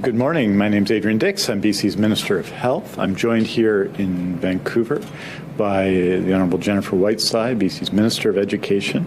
Good morning. My name is Adrian Dix. I'm BC's Minister of Health. I'm joined here in Vancouver by the Honourable Jennifer Whiteside, BC's Minister of Education,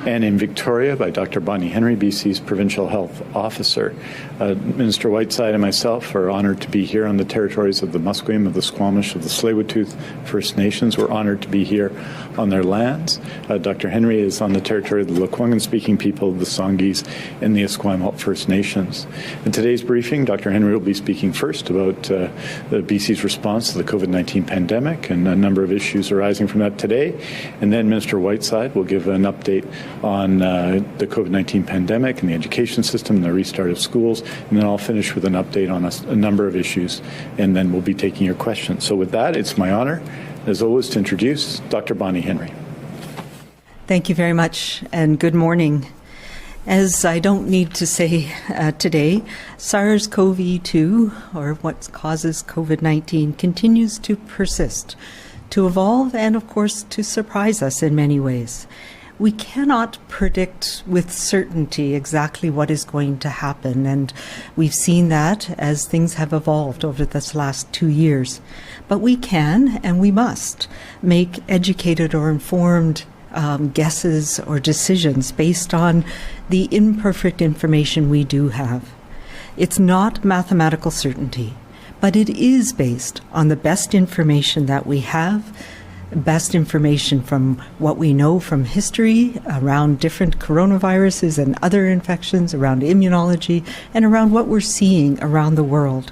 and in Victoria by Dr. Bonnie Henry, BC's Provincial Health Officer. Minister Whiteside and myself are honoured to be here on the territories of the Musqueam, of the Squamish, of the Tsleil-Waututh First Nations. We're honoured to be here on their lands. Dr. Henry is on the territory of the Lekwungen-speaking people, the Songhees, and the Esquimalt First Nations. In today's briefing, Dr. Henry will be speaking first about the BC's response to the COVID-19 pandemic and a number of issues arising from that today. And then Minister Whiteside will give an update on the COVID-19 pandemic and the education system and the restart of schools. And then I'll finish with an update on a number of issues, and then we'll be taking your questions. So with that, it's my honor, as always, to introduce Dr. Bonnie Henry. Thank you very much, and good morning. As I don't need to say today, SARS-CoV-2, or what causes COVID-19, continues to persist, to evolve, and of course to surprise us in many ways. We cannot predict with certainty exactly what is going to happen, and we've seen that as things have evolved over this last 2 years. But we can, and we must, make educated or informed guesses or decisions based on the imperfect information we do have. It's not mathematical certainty, but it is based on the best information that we have, best information from what we know from history around different coronaviruses and other infections, around immunology, and around what we're seeing around the world.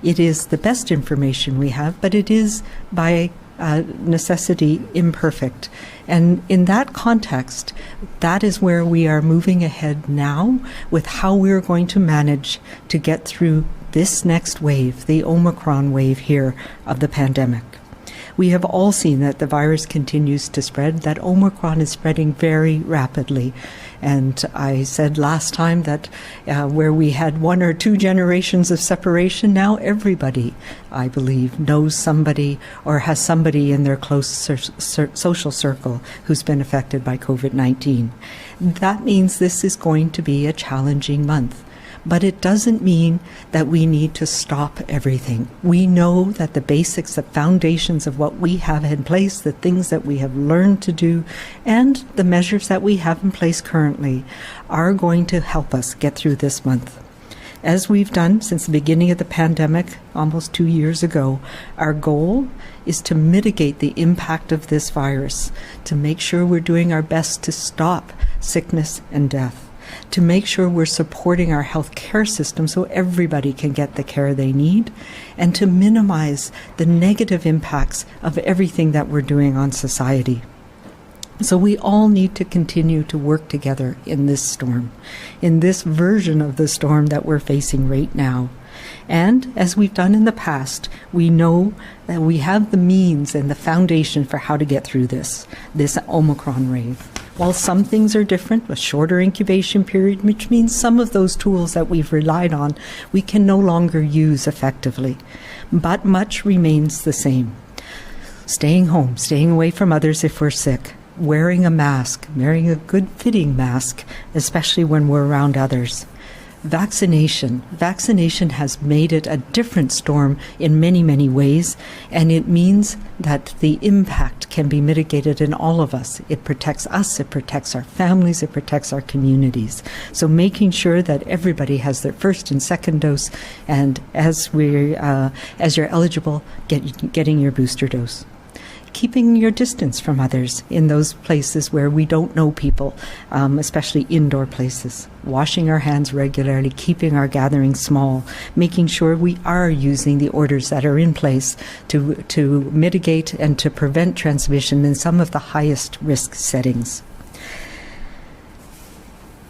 It is the best information we have, but it is by necessity imperfect. And in that context, that is where we are moving ahead now with how we're going to manage to get through this next wave, the Omicron wave here of the pandemic. We have all seen that the virus continues to spread, that Omicron is spreading very rapidly. And I said last time that where we had 1 or 2 generations of separation, now everybody, I believe, knows somebody or has somebody in their close social circle who's been affected by COVID-19. That means this is going to be a challenging month. But it doesn't mean that we need to stop everything. We know that the basics, the foundations of what we have in place, the things that we have learned to do, and the measures that we have in place currently are going to help us get through this month. As we've done since the beginning of the pandemic, almost 2 years ago, our goal is to mitigate the impact of this virus, to make sure we're doing our best to stop sickness and death, to make sure we're supporting our health care system so everybody can get the care they need, and to minimize the negative impacts of everything that we're doing on society. So we all need to continue to work together in this storm, in this version of the storm that we're facing right now. And as we've done in the past, we know that we have the means and the foundation for how to get through this Omicron wave. While some things are different, a shorter incubation period, which means some of those tools that we've relied on, we can no longer use effectively. But much remains the same. Staying home, staying away from others if we're sick, wearing a mask, wearing a good fitting mask, especially when we're around others. Vaccination has made it a different storm in many, many ways, and it means that the impact can be mitigated in all of us. It protects us, it protects our families, it protects our communities. So making sure that everybody has their first and second dose, and as you're eligible, getting your booster dose. Keeping your distance from others in those places where we don't know people, especially indoor places. Washing our hands regularly, keeping our gatherings small, making sure we are using the orders that are in place to mitigate and to prevent transmission in some of the highest risk settings.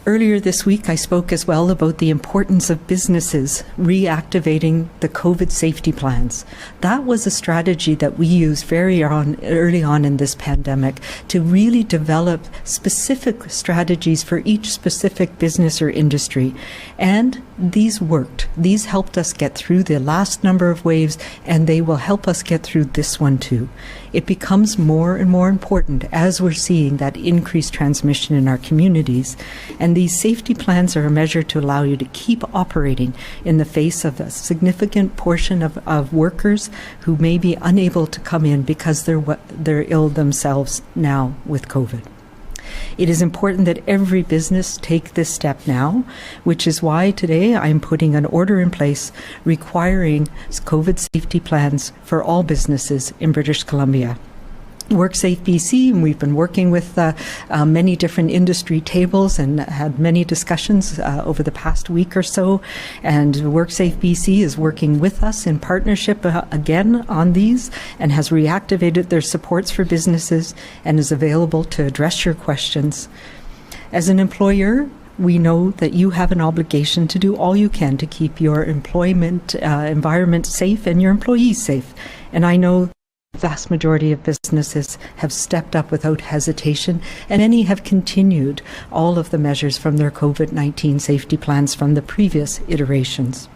Earlier this week, I spoke as well about the importance of businesses reactivating the COVID safety plans. That was a strategy that we used very early on in this pandemic to really develop specific strategies for each specific business or industry. And these worked. These helped us get through the last number of waves, and they will help us get through this one too. It becomes more and more important as we're seeing that increased transmission in our communities. And And these safety plans are a measure to allow you to keep operating in the face of a significant portion of workers who may be unable to come in because they're ill themselves now with COVID. It is important that every business take this step now, which is why today I'm putting an order in place requiring COVID safety plans for all businesses in British Columbia. WorkSafe BC, and we've been working with many different industry tables and had many discussions over the past week or so. And WorkSafe BC is working with us in partnership again on these and has reactivated their supports for businesses and is available to address your questions. As an employer, we know that you have an obligation to do all you can to keep your employment environment safe and your employees safe. And I know the vast majority of businesses have stepped up without hesitation, and many have continued all of the measures from their COVID-19 safety plans from the previous iterations.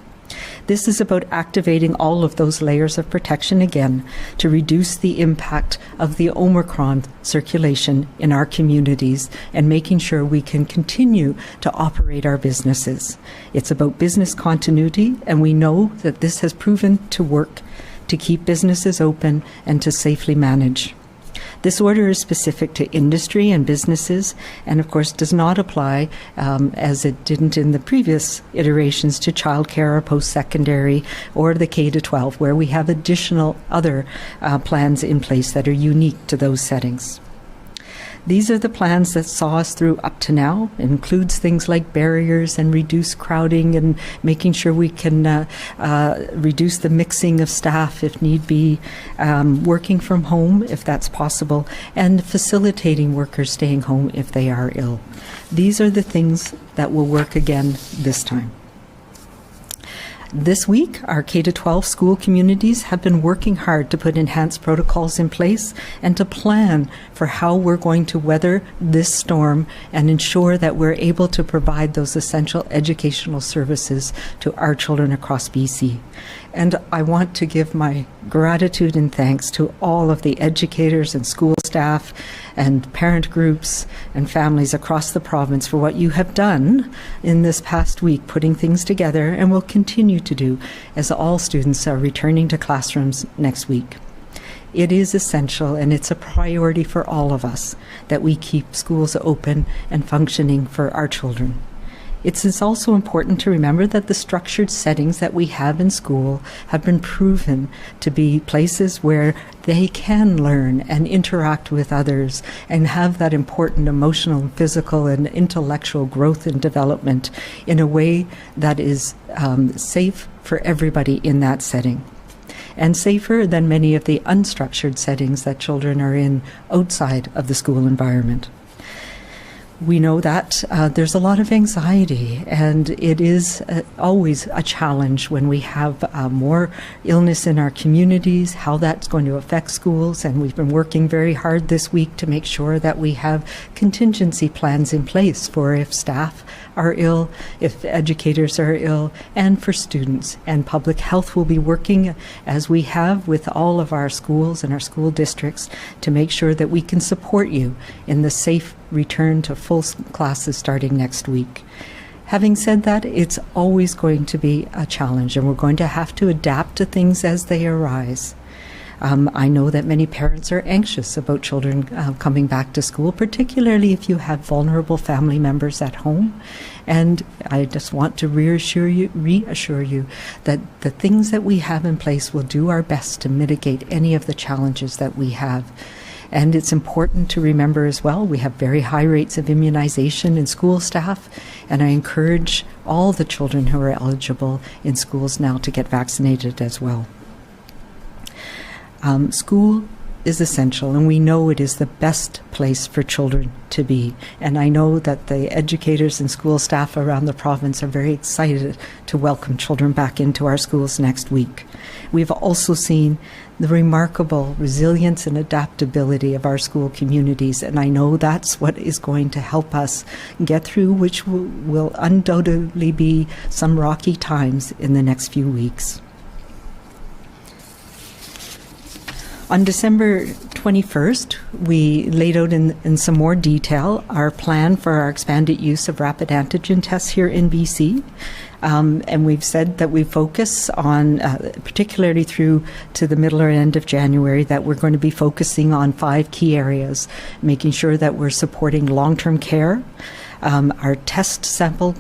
This is about activating all of those layers of protection again to reduce the impact of the Omicron circulation in our communities and making sure we can continue to operate our businesses. It's about business continuity, and we know that this has proven to work to keep businesses open and to safely manage. This order is specific to industry and businesses and, of course, does not apply, as it didn't in the previous iterations, to childcare or post-secondary or the K-12, where we have additional other plans in place that are unique to those settings. These are the plans that saw us through up to now. It includes things like barriers and reduce crowding and making sure we can reduce the mixing of staff if need be, working from home if that's possible, and facilitating workers staying home if they are ill. These are the things that will work again this time. This week, our K-12 school communities have been working hard to put enhanced protocols in place and to plan for how we're going to weather this storm and ensure that we're able to provide those essential educational services to our children across BC. And I want to give my gratitude and thanks to all of the educators and school staff and parent groups and families across the province for what you have done in this past week, putting things together, and will continue to do as all students are returning to classrooms next week. It is essential, and it's a priority for all of us, that we keep schools open and functioning for our children. It's also important to remember that the structured settings that we have in school have been proven to be places where they can learn and interact with others and have that important emotional, physical, and intellectual growth and development in a way that is safe for everybody in that setting, and safer than many of the unstructured settings that children are in outside of the school environment. We know that there's a lot of anxiety, and it is always a challenge when we have more illness in our communities, how that's going to affect schools. And we've been working very hard this week to make sure that we have contingency plans in place for if staff are ill, if educators are ill, and for students. And public health will be working, as we have with all of our schools and our school districts, to make sure that we can support you in the safe return to full classes starting next week. Having said that, it's always going to be a challenge, and we're going to have to adapt to things as they arise. I know that many parents are anxious about children coming back to school, particularly if you have vulnerable family members at home. And I just want to reassure you that the things that we have in place will do our best to mitigate any of the challenges that we have. And it's important to remember as well, we have very high rates of immunization in school staff, and I encourage all the children who are eligible in schools now to get vaccinated as well. School is essential, and we know it is the best place for children to be. And I know that the educators and school staff around the province are very excited to welcome children back into our schools next week. We've also seen the remarkable resilience and adaptability of our school communities, and I know that's what is going to help us get through, which will undoubtedly be some rocky times in the next few weeks. On December 21st, we laid out in some more detail our plan for our expanded use of rapid antigen tests here in BC. And we've said that we focus on, particularly through to the middle or end of January, that we're going to be focusing on 5 key areas, making sure that we're supporting long-term care, our test sample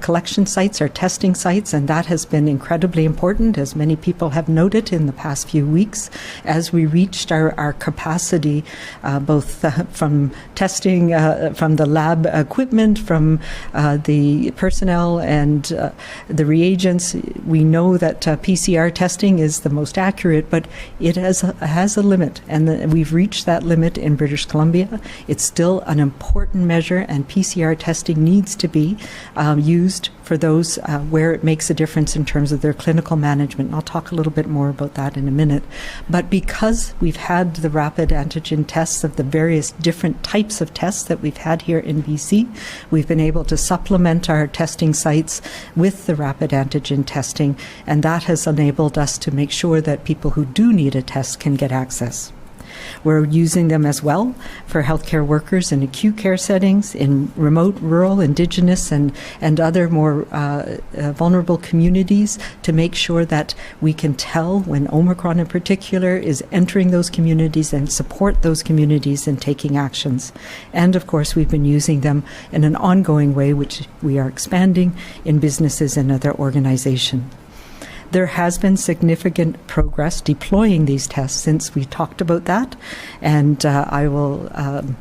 collection sites, our testing sites, and that has been incredibly important, as many people have noted in the past few weeks, as we reached our capacity, both from testing, from the lab equipment, from the personnel and the reagents. We know that PCR testing is the most accurate, but it has a limit, and we've reached that limit in British Columbia. It's still an important measure, and PCR testing needs to be used for those where it makes a difference in terms of their clinical management. And I'll talk a little bit more about that in a minute. But because we've had the rapid antigen tests of the various different types of tests that we've had here in BC, we've been able to supplement our testing sites with the rapid antigen testing, and that has enabled us to make sure that people who do need a test can get access. We're using them as well for healthcare workers in acute care settings, in remote, rural, Indigenous, and other more vulnerable communities, to make sure that we can tell when Omicron in particular is entering those communities and support those communities in taking actions. And of course, we've been using them in an ongoing way, which we are expanding in businesses and other organizations. There has been significant progress deploying these tests since we talked about that, and I will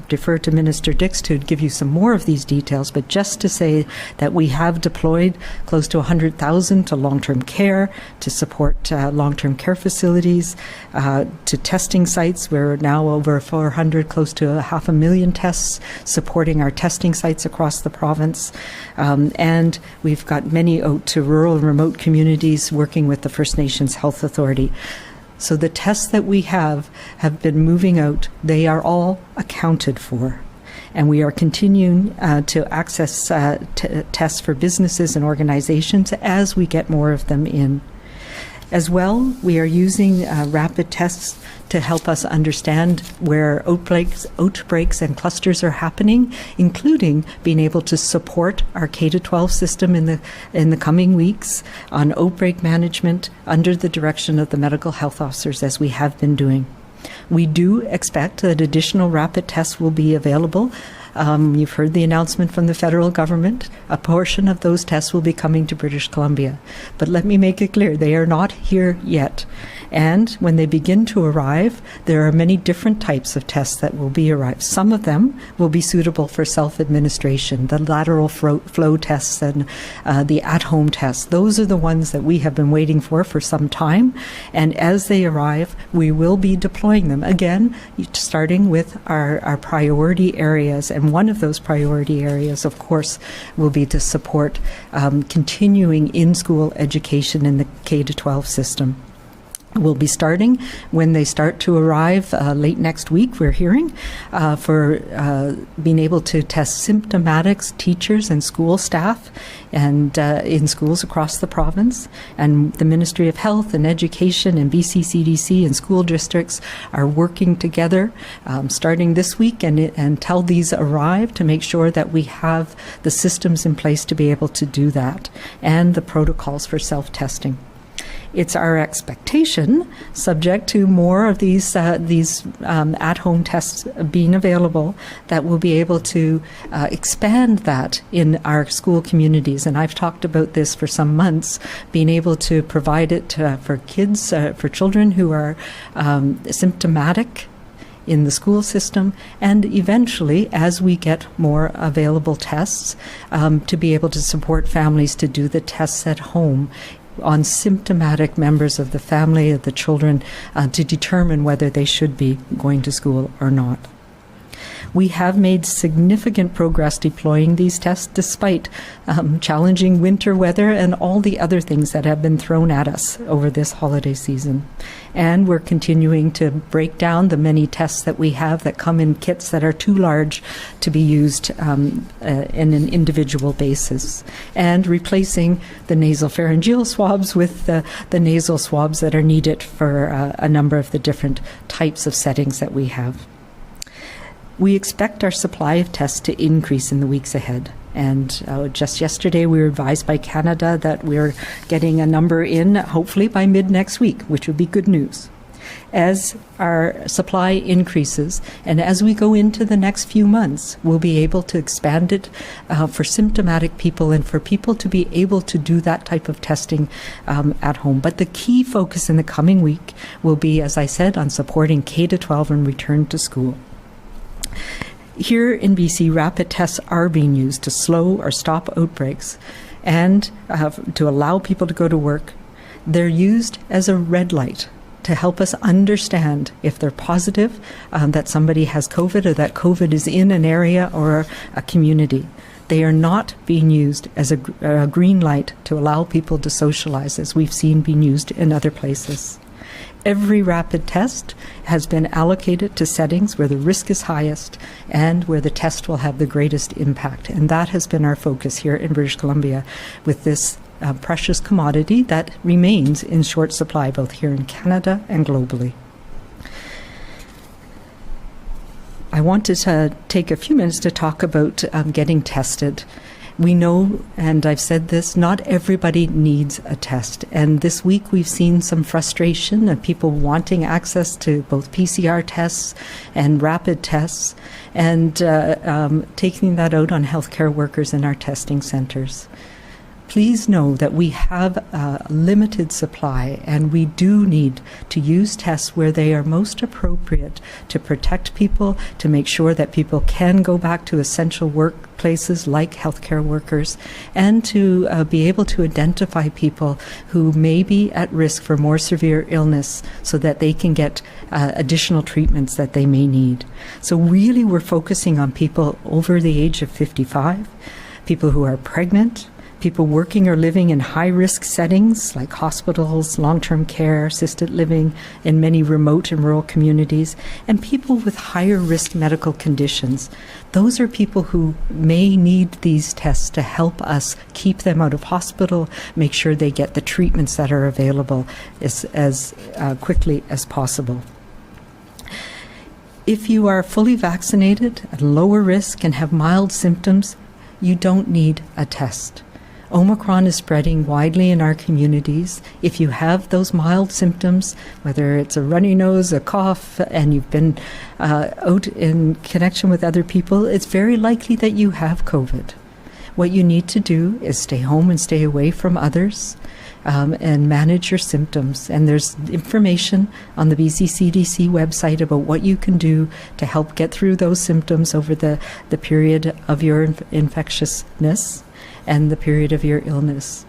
defer to Minister Dix to give you some more of these details, but just to say that we have deployed close to 100,000 to long-term care, to support long-term care facilities, to testing sites. We're now over 400, close to 500,000 tests supporting our testing sites across the province, and we've got many out to rural and remote communities working with the First Nations Health Authority. So the tests that we have been moving out. They are all accounted for. And we are continuing to access tests for businesses and organizations as we get more of them in. As well, we are using rapid tests to help us understand where outbreaks and clusters are happening, including being able to support our K-12 system in the coming weeks on outbreak management under the direction of the medical health officers, as we have been doing. We do expect that additional rapid tests will be available. You've heard the announcement from the federal government. A portion of those tests will be coming to British Columbia. But let me make it clear, they are not here yet. And when they begin to arrive, there are many different types of tests that will be arrived. Some of them will be suitable for self-administration, the lateral flow tests and the at-home tests. Those are the ones that we have been waiting for some time. And as they arrive, we will be deploying them. Again, starting with our priority areas. And one of those priority areas, of course, will be to support continuing in-school education in the K-12 system. We'll be starting when they start to arrive late next week, we're hearing, for being able to test symptomatics, teachers and school staff, and in schools across the province. And the Ministry of Health and Education and BC CDC and school districts are working together starting this week and until these arrive, to make sure that we have the systems in place to be able to do that, and the protocols for self-testing. It's our expectation, subject to more of these at-home tests being available, that we'll be able to expand that in our school communities. And I've talked about this for some months, being able to provide it for kids, for children who are symptomatic in the school system, and eventually, as we get more available tests, to be able to support families to do the tests at home on symptomatic members of the family, of the children, to determine whether they should be going to school or not. We have made significant progress deploying these tests despite challenging winter weather and all the other things that have been thrown at us over this holiday season. And we're continuing to break down the many tests that we have that come in kits that are too large to be used in an individual basis, and replacing the nasopharyngeal swabs with the nasal swabs that are needed for a number of the different types of settings that we have. We expect our supply of tests to increase in the weeks ahead. And just yesterday, we were advised by Canada that we're getting a number in, hopefully by mid next week, which would be good news. As our supply increases, and as we go into the next few months, we'll be able to expand it for symptomatic people and for people to be able to do that type of testing at home. But the key focus in the coming week will be, as I said, on supporting K-12 and return to school. Here in BC, rapid tests are being used to slow or stop outbreaks and to allow people to go to work. They're used as a red light to help us understand if they're positive, that somebody has COVID or that COVID is in an area or a community. They are not being used as a green light to allow people to socialize, as we've seen being used in other places. Every rapid test has been allocated to settings where the risk is highest and where the test will have the greatest impact. And that has been our focus here in British Columbia with this precious commodity that remains in short supply both here in Canada and globally. I wanted to take a few minutes to talk about getting tested. We know, and I've said this, not everybody needs a test. And this week we've seen some frustration of people wanting access to both PCR tests and rapid tests, and taking that out on healthcare workers in our testing centres. Please know that we have a limited supply, and we do need to use tests where they are most appropriate to protect people, to make sure that people can go back to essential workplaces like healthcare workers, and to be able to identify people who may be at risk for more severe illness so that they can get additional treatments that they may need. So really we're focusing on people over the age of 55, people who are pregnant, people working or living in high-risk settings like hospitals, long-term care, assisted living in many remote and rural communities, and people with higher-risk medical conditions. Those are people who may need these tests to help us keep them out of hospital, make sure they get the treatments that are available as quickly as possible. If you are fully vaccinated, at lower risk, and have mild symptoms, you don't need a test. Omicron is spreading widely in our communities. If you have those mild symptoms, whether it's a runny nose, a cough, and you've been out in connection with other people, it's very likely that you have COVID. What you need to do is stay home and stay away from others, and manage your symptoms. And there's information on the BC CDC website about what you can do to help get through those symptoms over the period of your infectiousness and the period of your illness.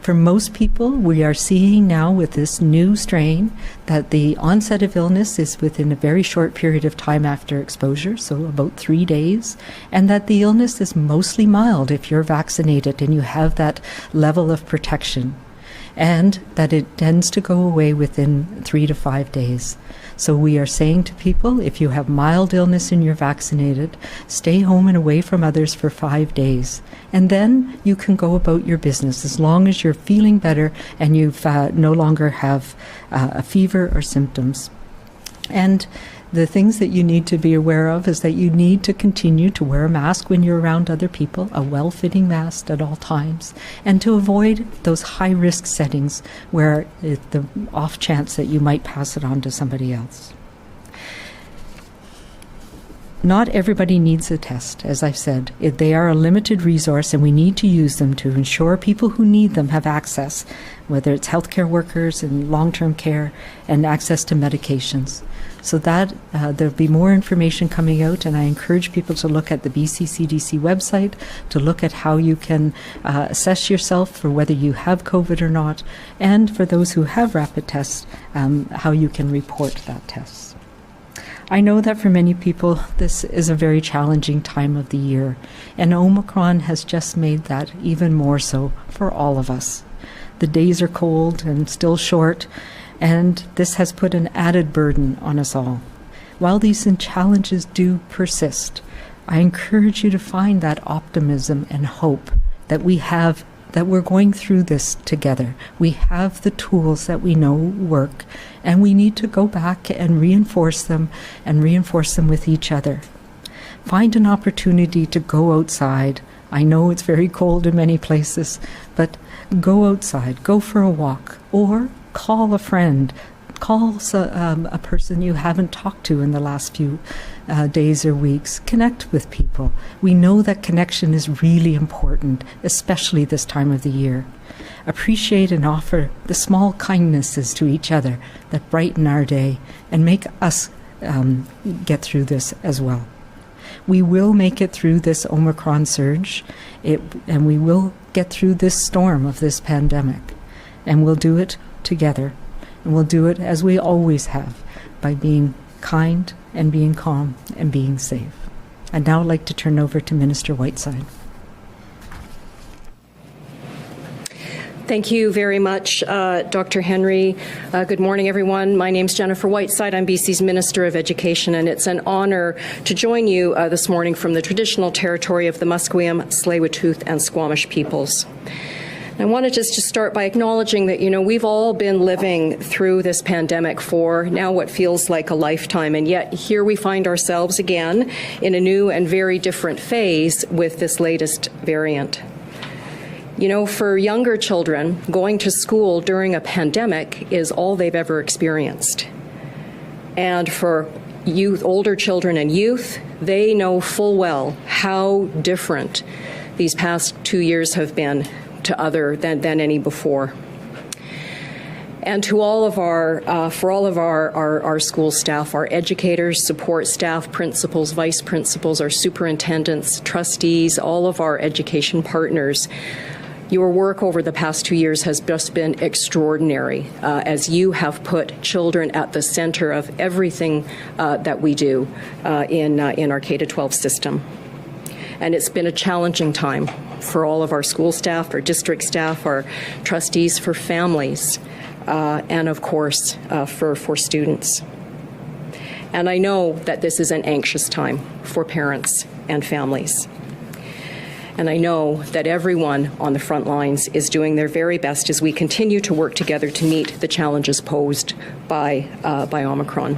For most people, we are seeing now with this new strain that the onset of illness is within a very short period of time after exposure, so about 3 days, and that the illness is mostly mild if you're vaccinated and you have that level of protection, and that it tends to go away within 3 to 5 days. So we are saying to people, if you have mild illness and you're vaccinated, stay home and away from others for 5 days. And then you can go about your business as long as you're feeling better and you've no longer have a fever or symptoms. And the things that you need to be aware of is that you need to continue to wear a mask when you're around other people, a well-fitting mask at all times, and to avoid those high-risk settings where the off chance that you might pass it on to somebody else. Not everybody needs a test, as I've said. They are a limited resource, and we need to use them to ensure people who need them have access, whether it's healthcare workers in long-term care, and access to medications. So that there'll be more information coming out, and I encourage people to look at the BC CDC website, to look at how you can assess yourself for whether you have COVID or not, and for those who have rapid tests, how you can report that test. I know that for many people, this is a very challenging time of the year, and Omicron has just made that even more so for all of us. The days are cold and still short, and this has put an added burden on us all. While these challenges do persist, I encourage you to find that optimism and hope that we're going through this together. We have the tools that we know work, and we need to go back and reinforce them with each other. Find an opportunity to go outside. I know it's very cold in many places, but go outside, go for a walk, or call a friend. Call a person you haven't talked to in the last few days or weeks. Connect with people. We know that connection is really important, especially this time of the year. Appreciate and offer the small kindnesses to each other that brighten our day and make us get through this as well. We will make it through this Omicron surge, and we will get through this storm of this pandemic, and we'll do it together. And we'll do it as we always have, by being kind and being calm and being safe. I'd now like to turn over to Minister Whiteside. Thank you very much, Dr. Henry. Good morning, everyone. My name's Jennifer Whiteside. I'm BC's Minister of Education, and it's an honour to join you this morning from the traditional territory of the Musqueam, Tsleil-Waututh, and Squamish peoples. I wanted just to start by acknowledging that, we've all been living through this pandemic for now what feels like a lifetime, and yet here we find ourselves again in a new and very different phase with this latest variant. For younger children, going to school during a pandemic is all they've ever experienced. And for older children and youth, they know full well how different these past 2 years have been to other than any before. And to all of our school staff, our educators, support staff, principals, vice principals, our superintendents, trustees, all of our education partners, your work over the past 2 years has just been extraordinary as you have put children at the center of everything that we do in our K-12 system. And it's been a challenging time for all of our school staff, our district staff, our trustees, for families, and of course for students. And I know that this is an anxious time for parents and families. And I know that everyone on the front lines is doing their very best as we continue to work together to meet the challenges posed by Omicron.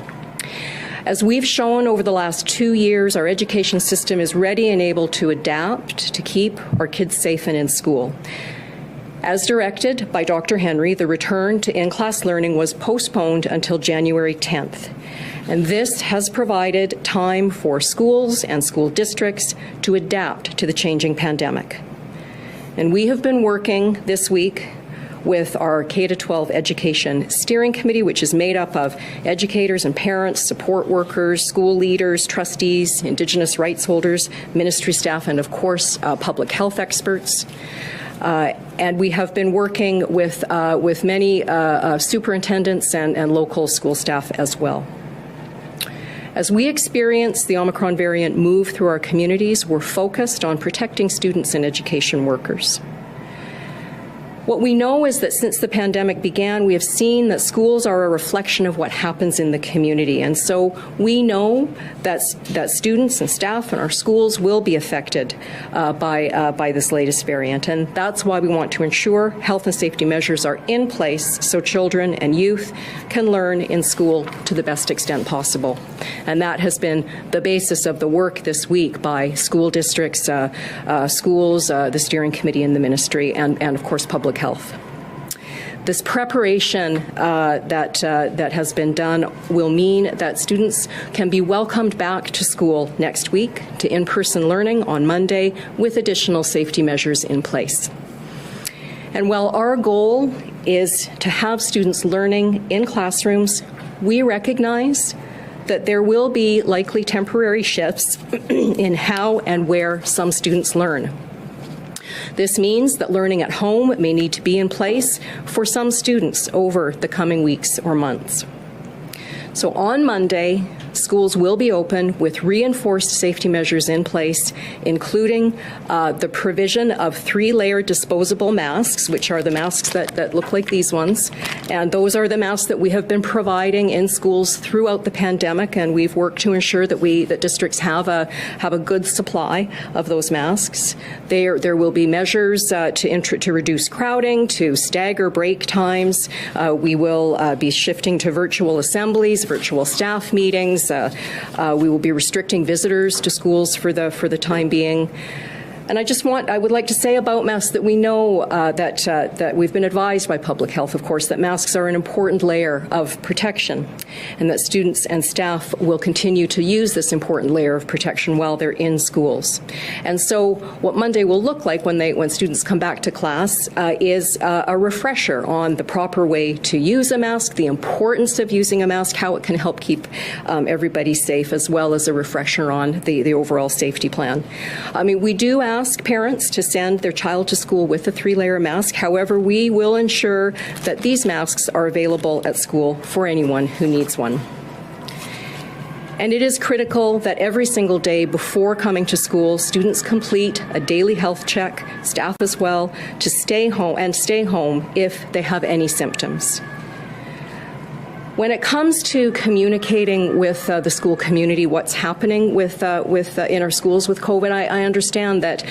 As we've shown over the last 2 years, our education system is ready and able to adapt to keep our kids safe and in school. As directed by Dr. Henry, the return to in-class learning was postponed until January 10th. And this has provided time for schools and school districts to adapt to the changing pandemic. And we have been working this week with our K-12 Education Steering Committee, which is made up of educators and parents, support workers, school leaders, trustees, Indigenous rights holders, ministry staff, and of course, public health experts. And we have been working with many superintendents and local school staff as well. As we experience the Omicron variant move through our communities, we're focused on protecting students and education workers. What we know is that since the pandemic began, we have seen that schools are a reflection of what happens in the community. And so we know that students and staff in our schools will be affected by this latest variant. And that's why we want to ensure health and safety measures are in place so children and youth can learn in school to the best extent possible. And that has been the basis of the work this week by school districts, schools, the steering committee and the ministry, and of course public health. This preparation that has been done will mean that students can be welcomed back to school next week to in-person learning on Monday with additional safety measures in place. And while our goal is to have students learning in classrooms, we recognize that there will be likely temporary shifts in how and where some students learn. This means that learning at home may need to be in place for some students over the coming weeks or months. So on Monday, schools will be open with reinforced safety measures in place, including the provision of 3-layer disposable masks, which are the masks that look like these ones. And those are the masks that we have been providing in schools throughout the pandemic, and we've worked to ensure that districts have a good supply of those masks. There will be measures to reduce crowding, to stagger break times. We will be shifting to virtual assemblies, virtual staff meetings. We will be restricting visitors to schools for the time being. And I would like to say about masks that we know that we've been advised by public health, of course, that masks are an important layer of protection, and that students and staff will continue to use this important layer of protection while they're in schools. And so what Monday will look like when students come back to class is a refresher on the proper way to use a mask, the importance of using a mask, how it can help keep everybody safe, as well as a refresher on the overall safety plan. I mean, we do ask parents to send their child to school with a 3-layer mask. However, we will ensure that these masks are available at school for anyone who needs one. And it is critical that every single day before coming to school, students complete a daily health check, staff as well, to stay home if they have any symptoms. When it comes to communicating with the school community what's happening in our schools with COVID, I understand that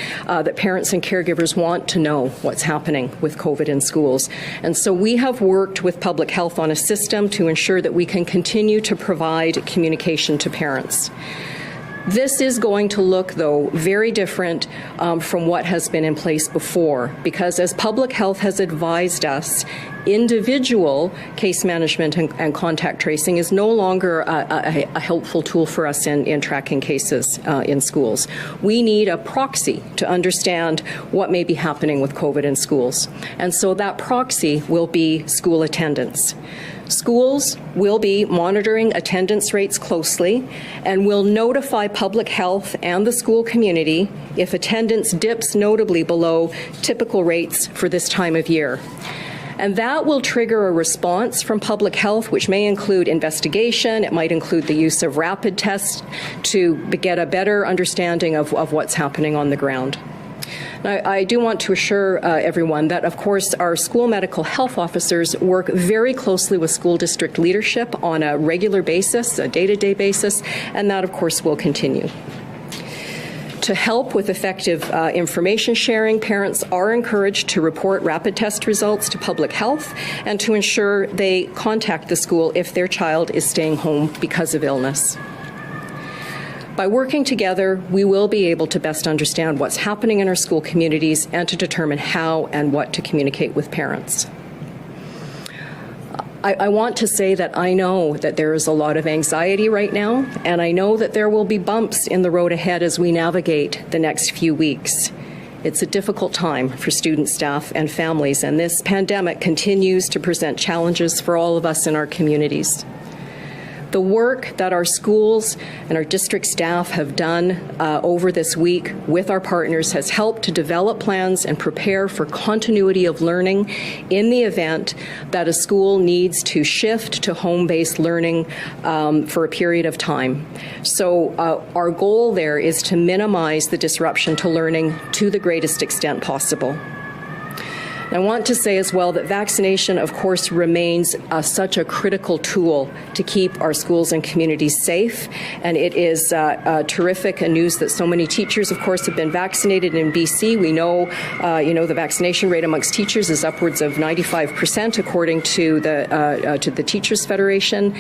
parents and caregivers want to know what's happening with COVID in schools. And so we have worked with public health on a system to ensure that we can continue to provide communication to parents. This is going to look, though, very different from what has been in place before, because as public health has advised us, individual case management and contact tracing is no longer a helpful tool for us in tracking cases in schools. We need a proxy to understand what may be happening with COVID in schools. And so that proxy will be school attendance. Schools will be monitoring attendance rates closely and will notify public health and the school community if attendance dips notably below typical rates for this time of year. And that will trigger a response from public health, which may include investigation. It might include the use of rapid tests to get a better understanding of what's happening on the ground. Now, I do want to assure everyone that, of course, our school medical health officers work very closely with school district leadership on a regular basis, a day-to-day basis, and that, of course, will continue. To help with effective information sharing, parents are encouraged to report rapid test results to public health and to ensure they contact the school if their child is staying home because of illness. By working together, we will be able to best understand what's happening in our school communities and to determine how and what to communicate with parents. I want to say that I know that there is a lot of anxiety right now, and I know that there will be bumps in the road ahead as we navigate the next few weeks. It's a difficult time for students, staff, and families, and this pandemic continues to present challenges for all of us in our communities. The work that our schools and our district staff have done over this week with our partners has helped to develop plans and prepare for continuity of learning in the event that a school needs to shift to home-based learning for a period of time. So our goal there is to minimize the disruption to learning to the greatest extent possible. I want to say as well that vaccination, of course, remains such a critical tool to keep our schools and communities safe. And it is terrific news that so many teachers, of course, have been vaccinated in BC. We know, the vaccination rate amongst teachers is upwards of 95%, according to the Teachers Federation.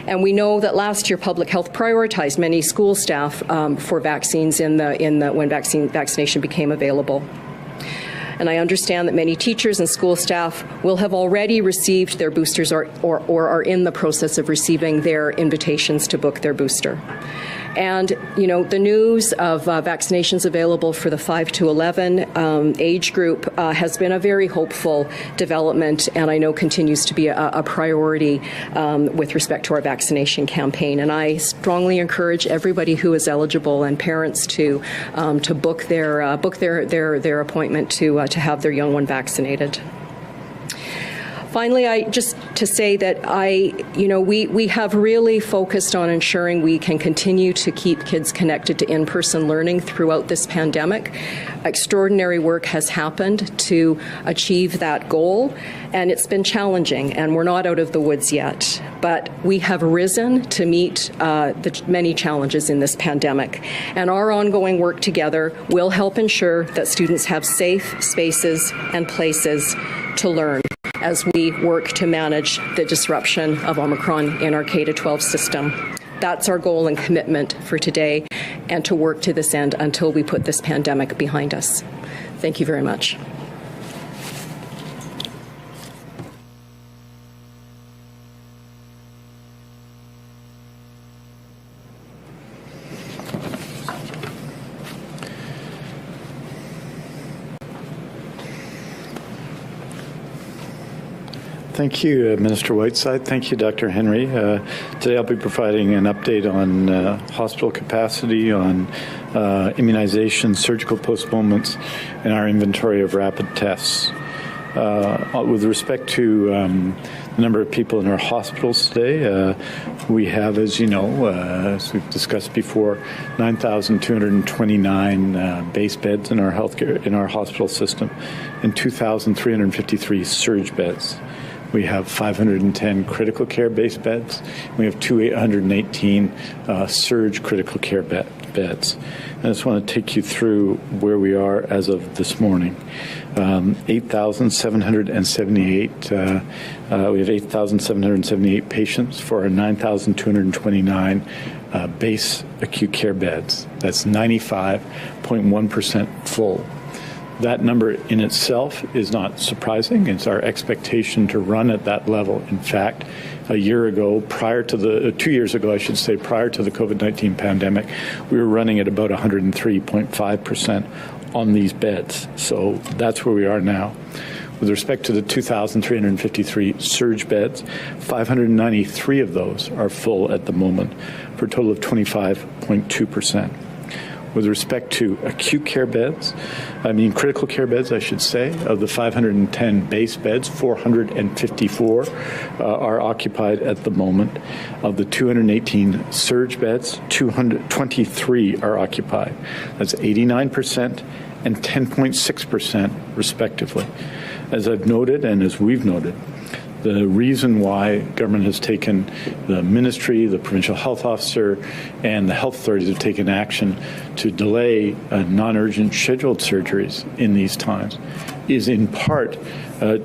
And we know that last year public health prioritized many school staff for vaccines when vaccination became available. And I understand that many teachers and school staff will have already received their boosters or are in the process of receiving their invitations to book their booster. And, the news of vaccinations available for the 5 to 11 age group has been a very hopeful development, and I know continues to be a priority with respect to our vaccination campaign. And I strongly encourage everybody who is eligible and parents to book their appointment to have their young one vaccinated. Finally, just to say that we have really focused on ensuring we can continue to keep kids connected to in-person learning throughout this pandemic. Extraordinary work has happened to achieve that goal, and it's been challenging, and we're not out of the woods yet. But we have risen to meet the many challenges in this pandemic, and our ongoing work together will help ensure that students have safe spaces and places to learn as we work to manage the disruption of Omicron in our K-12 system. That's our goal and commitment for today, and to work to this end until we put this pandemic behind us. Thank you very much. Thank you, Minister Whiteside. Thank you, Dr. Henry. Today I'll be providing an update on hospital capacity, on immunization, surgical postponements, and our inventory of rapid tests. With respect to the number of people in our hospitals today, we have, as you know, as we've discussed before, 9,229 base beds in our hospital system, and 2,353 surge beds. We have 510 critical care base beds. We have 818 surge critical care beds. I just want to take you through where we are as of this morning. 8,778. We have 8,778 patients for our 9,229 base acute care beds. That's 95.1% full. That number in itself is not surprising. It's our expectation to run at that level. In fact, a year ago, 2 years ago, I should say, prior to the COVID-19 pandemic, we were running at about 103.5% on these beds. So that's where we are now. With respect to the 2,353 surge beds, 593 of those are full at the moment, for a total of 25.2%. With respect to critical care beds, I should say, of the 510 base beds, 454 are occupied at the moment. Of the 218 surge beds, 223 are occupied. That's 89% and 10.6% respectively. As I've noted, and as we've noted, the reason why government has taken, the ministry, the provincial health officer, and the health authorities have taken action to delay non-urgent scheduled surgeries in these times is in part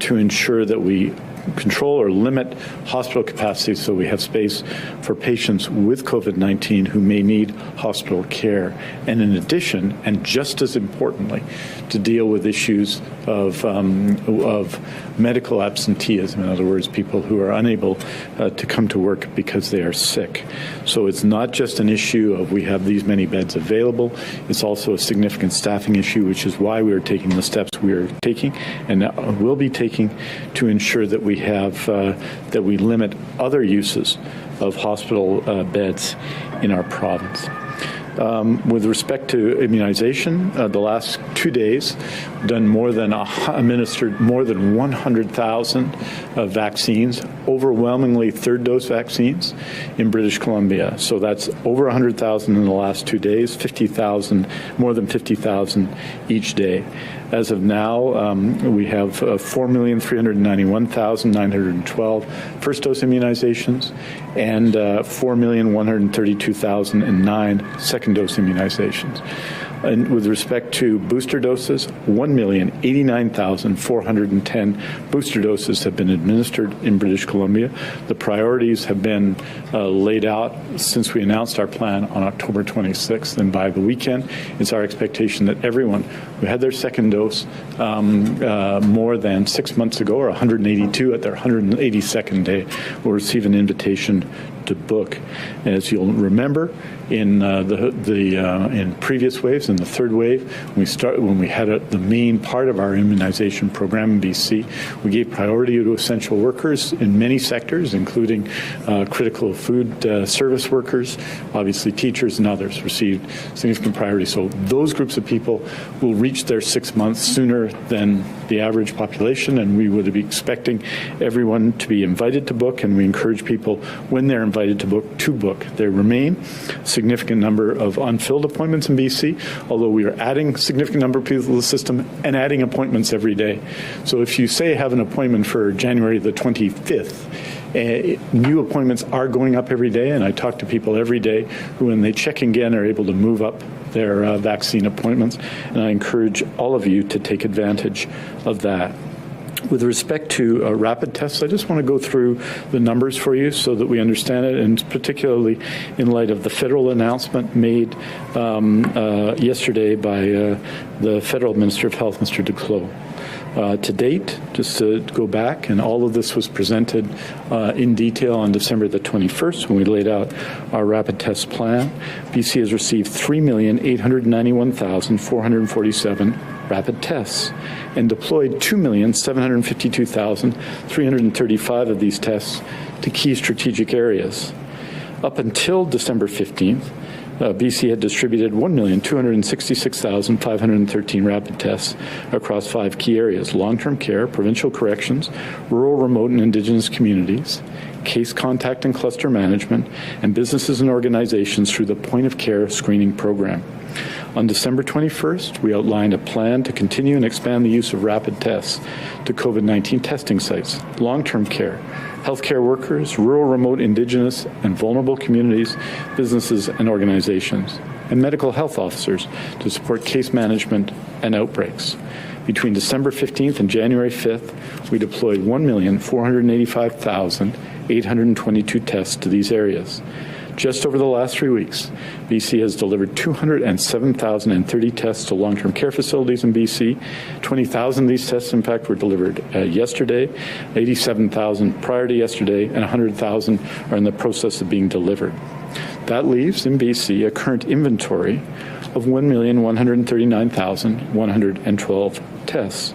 to ensure that we control or limit hospital capacity so we have space for patients with COVID-19 who may need hospital care. And in addition, and just as importantly, to deal with issues of medical absenteeism, in other words, people who are unable to come to work because they are sick. So it's not just an issue of we have these many beds available, it's also a significant staffing issue, which is why we are taking the steps we are taking and will be taking to ensure that we have that we limit other uses of hospital beds in our province. With respect to immunization, the last 2 days, administered more than 100,000 vaccines, overwhelmingly third-dose vaccines in British Columbia. So that's over 100,000 in the last 2 days, 50,000, more than 50,000 each day. As of now, we have 4,391,912 first-dose immunizations and 4,132,009 second-dose immunizations. And with respect to booster doses, 1,089,410 booster doses have been administered in British Columbia. The priorities have been laid out since we announced our plan on October 26th. And by the weekend, it's our expectation that everyone who had their second dose more than 6 months ago, or 182 at their 182nd day, will receive an invitation to book. And as you'll remember, in in previous waves, in the third wave, when we had the main part of our immunization program in BC, we gave priority to essential workers in many sectors, including critical food service workers, obviously teachers and others received significant priority. So those groups of people will reach reached their 6 months sooner than the average population, and we would be expecting everyone to be invited to book, and we encourage people, when they're invited to book, to book. There remain a significant number of unfilled appointments in BC, although we are adding a significant number of people to the system and adding appointments every day. So if you say have an appointment for January the 25th, new appointments are going up every day, and I talk to people every day who, when they check again, are able to move up their vaccine appointments, and I encourage all of you to take advantage of that. With respect to rapid tests, I just want to go through the numbers for you so that we understand it, and particularly in light of the federal announcement made yesterday by the Federal Minister of Health, Mr. Duclos. To date, just to go back, and all of this was presented in detail on December the 21st when we laid out our rapid test plan. BC has received 3,891,447 rapid tests and deployed 2,752,335 of these tests to key strategic areas. Up until December 15th, BC had distributed 1,266,513 rapid tests across 5 key areas: long-term care, provincial corrections, rural, remote, and Indigenous communities, case contact and cluster management, and businesses and organizations through the point-of-care screening program. On December 21st, we outlined a plan to continue and expand the use of rapid tests to COVID-19 testing sites, long-term care, healthcare workers, rural, remote, Indigenous, and vulnerable communities, businesses, and organizations, and medical health officers to support case management and outbreaks. Between December 15th and January 5th, we deployed 1,485,822 tests to these areas. Just over the last 3 weeks, BC has delivered 207,030 tests to long-term care facilities in BC. 20,000 of these tests, in fact, were delivered yesterday, 87,000 prior to yesterday, and 100,000 are in the process of being delivered. That leaves in BC a current inventory of 1,139,112 tests.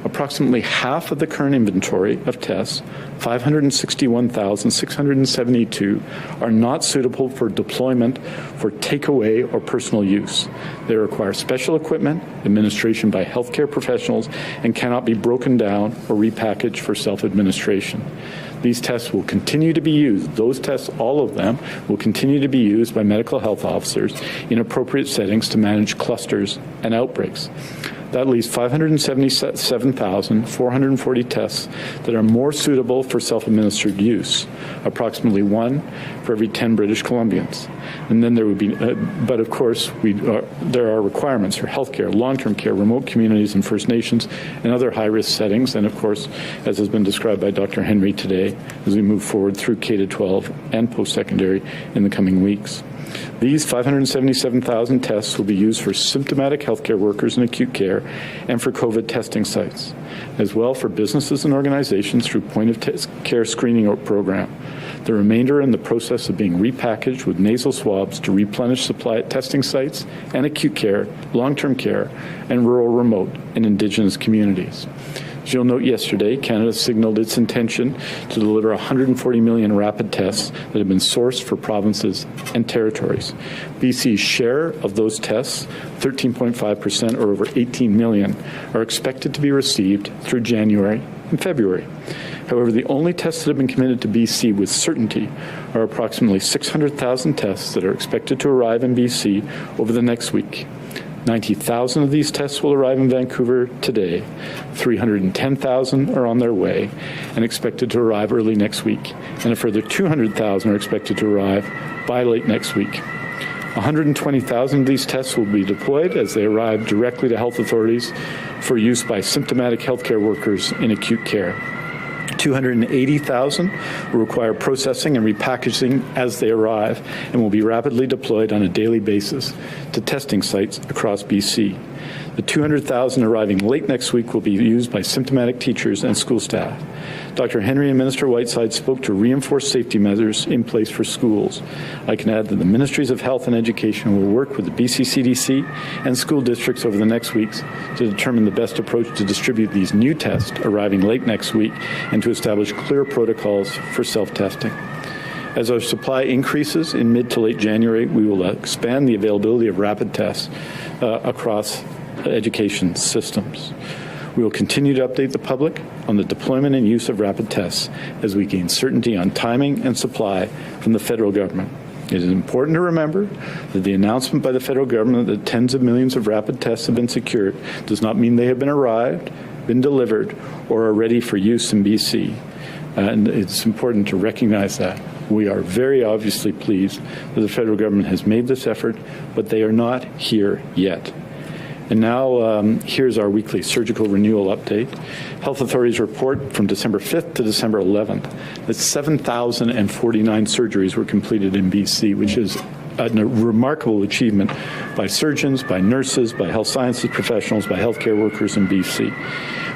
Approximately half of the current inventory of tests, 561,672, are not suitable for deployment for takeaway or personal use. They require special equipment, administration by healthcare professionals, and cannot be broken down or repackaged for self-administration. These tests will continue to be used. Those tests, all of them, will continue to be used by medical health officers in appropriate settings to manage clusters and outbreaks. That leaves 577,440 tests that are more suitable for self-administered use, approximately 1 for every 10 British Columbians. And then there would be, but of course, there are requirements for healthcare, long-term care, remote communities and First Nations, and other high-risk settings. And of course, as has been described by Dr. Henry today, as we move forward through K-12 and post-secondary in the coming weeks. These 577,000 tests will be used for symptomatic healthcare workers in acute care and for COVID testing sites, as well for businesses and organizations through point-of-care screening program. The remainder are in the process of being repackaged with nasal swabs to replenish supply at testing sites and acute care, long-term care, and rural, remote, and Indigenous communities. As you'll note yesterday, Canada signaled its intention to deliver 140 million rapid tests that have been sourced for provinces and territories. BC's share of those tests, 13.5% or over 18 million, are expected to be received through January and February. However, the only tests that have been committed to BC with certainty are approximately 600,000 tests that are expected to arrive in BC over the next week. 90,000 of these tests will arrive in Vancouver today. 310,000 are on their way and expected to arrive early next week. And a further 200,000 are expected to arrive by late next week. 120,000 of these tests will be deployed as they arrive directly to health authorities for use by symptomatic healthcare workers in acute care. 280,000 will require processing and repackaging as they arrive and will be rapidly deployed on a daily basis to testing sites across BC. The 200,000 arriving late next week will be used by symptomatic teachers and school staff. Dr. Henry and Minister Whiteside spoke to reinforce safety measures in place for schools. I can add that the Ministries of Health and Education will work with the BC CDC and school districts over the next weeks to determine the best approach to distribute these new tests arriving late next week and to establish clear protocols for self-testing. As our supply increases in mid to late January, we will expand the availability of rapid tests across education systems. We will continue to update the public on the deployment and use of rapid tests as we gain certainty on timing and supply from the federal government. It is important to remember that the announcement by the federal government that tens of millions of rapid tests have been secured does not mean they have been delivered, or are ready for use in BC. And it's important to recognize that. We are very obviously pleased that the federal government has made this effort, but they are not here yet. And now here's our weekly surgical renewal update. Health authorities report from December 5th to December 11th that 7,049 surgeries were completed in BC, which is a remarkable achievement by surgeons, by nurses, by health sciences professionals, by healthcare workers in BC.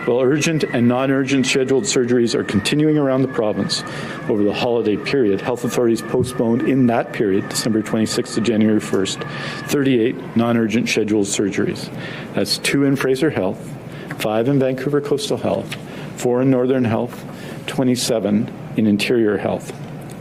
While urgent and non-urgent scheduled surgeries are continuing around the province over the holiday period, health authorities postponed in that period, December 26th to January 1st, 38 non-urgent scheduled surgeries. That's 2 in Fraser Health, 5 in Vancouver Coastal Health, 4 in Northern Health, 27 in Interior Health.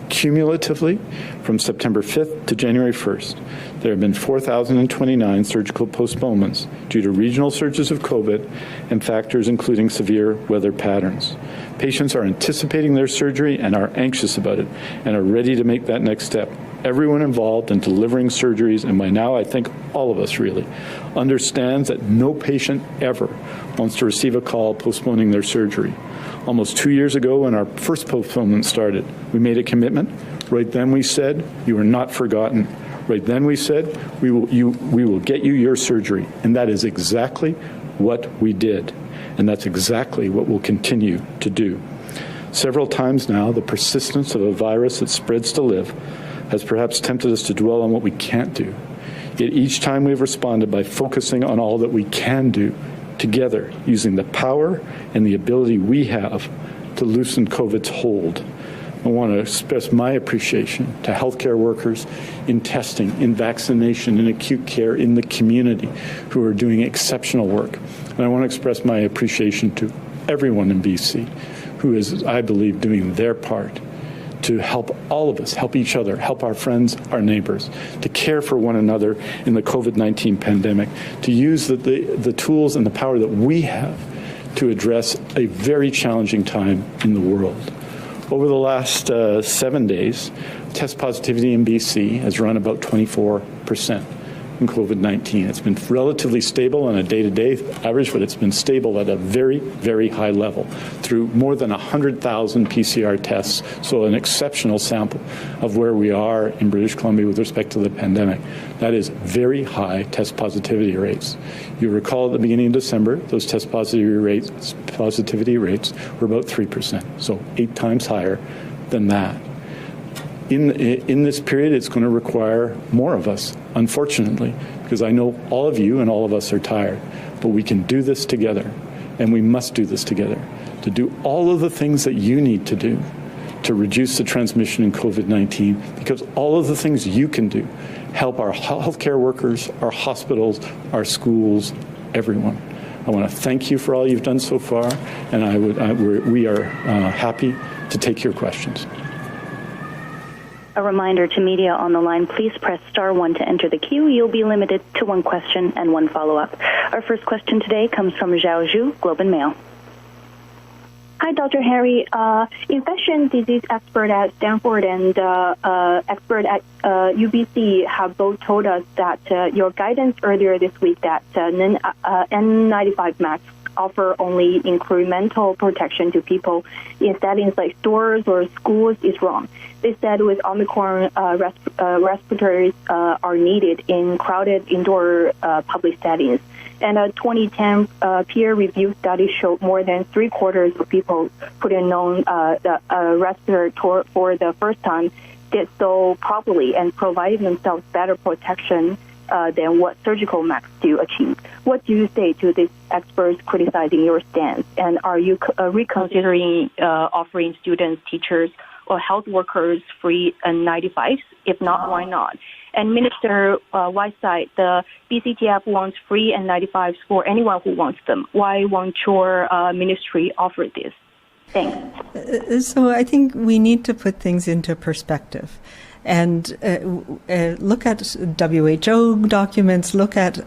Cumulatively, from September 5th to January 1st, there have been 4,029 surgical postponements due to regional surges of COVID and factors including severe weather patterns. Patients are anticipating their surgery and are anxious about it and are ready to make that next step. Everyone involved in delivering surgeries, and by now I think all of us really, understands that no patient ever wants to receive a call postponing their surgery. Almost 2 years ago, when our first postponement started, we made a commitment. Right then we said, you are not forgotten. Right then we said, we will get you your surgery. And that is exactly what we did. And that's exactly what we'll continue to do. Several times now, the persistence of a virus that spreads to live has perhaps tempted us to dwell on what we can't do. Yet each time we've responded by focusing on all that we can do together, using the power and the ability we have to loosen COVID's hold. I want to express my appreciation to healthcare workers in testing, in vaccination, in acute care, in the community, who are doing exceptional work. And I want to express my appreciation to everyone in BC who is, I believe, doing their part to help all of us, help each other, help our friends, our neighbors, to care for one another in the COVID-19 pandemic, to use the tools and the power that we have to address a very challenging time in the world. Over the last 7 days, test positivity in BC has run about 24% in COVID-19. It's been relatively stable on a day-to-day average, but it's been stable at a very, very high level through more than 100,000 PCR tests, so an exceptional sample of where we are in British Columbia with respect to the pandemic. That is very high test positivity rates. You recall at the beginning of December, those test positivity rates were about 3%, so 8 times higher than that. In this period, it's going to require more of us, unfortunately, because I know all of you and all of us are tired. But we can do this together, and we must do this together, to do all of the things that you need to do to reduce the transmission in COVID-19, because all of the things you can do help our healthcare workers, our hospitals, our schools, everyone. I want to thank you for all you've done so far, and we are happy to take your questions. A reminder to media on the line, please press *1 to enter the queue. You'll be limited to 1 question and 1 follow-up. Our first question today comes from Zhao Zhu, Globe and Mail. Hi, Dr. Henry. Infection disease expert at Stanford and expert at UBC have both told us that your guidance earlier this week that N95 masks offer only incremental protection to people in settings like stores or schools is wrong. They said with Omicron, respirators are needed in crowded indoor public settings. And a 2010 peer-reviewed study showed more than 3/4 of people putting on the respirator for the first time did so properly and provided themselves better protection than what surgical masks do achieve. What do you say to these experts criticizing your stance? And are you reconsidering offering students, teachers, or health workers free N95s? If not, why not? And Minister Whiteside, the BCTF wants free N95s for anyone who wants them. Why won't your ministry offer this? Thanks. So I think we need to put things into perspective. and look at WHO documents, look at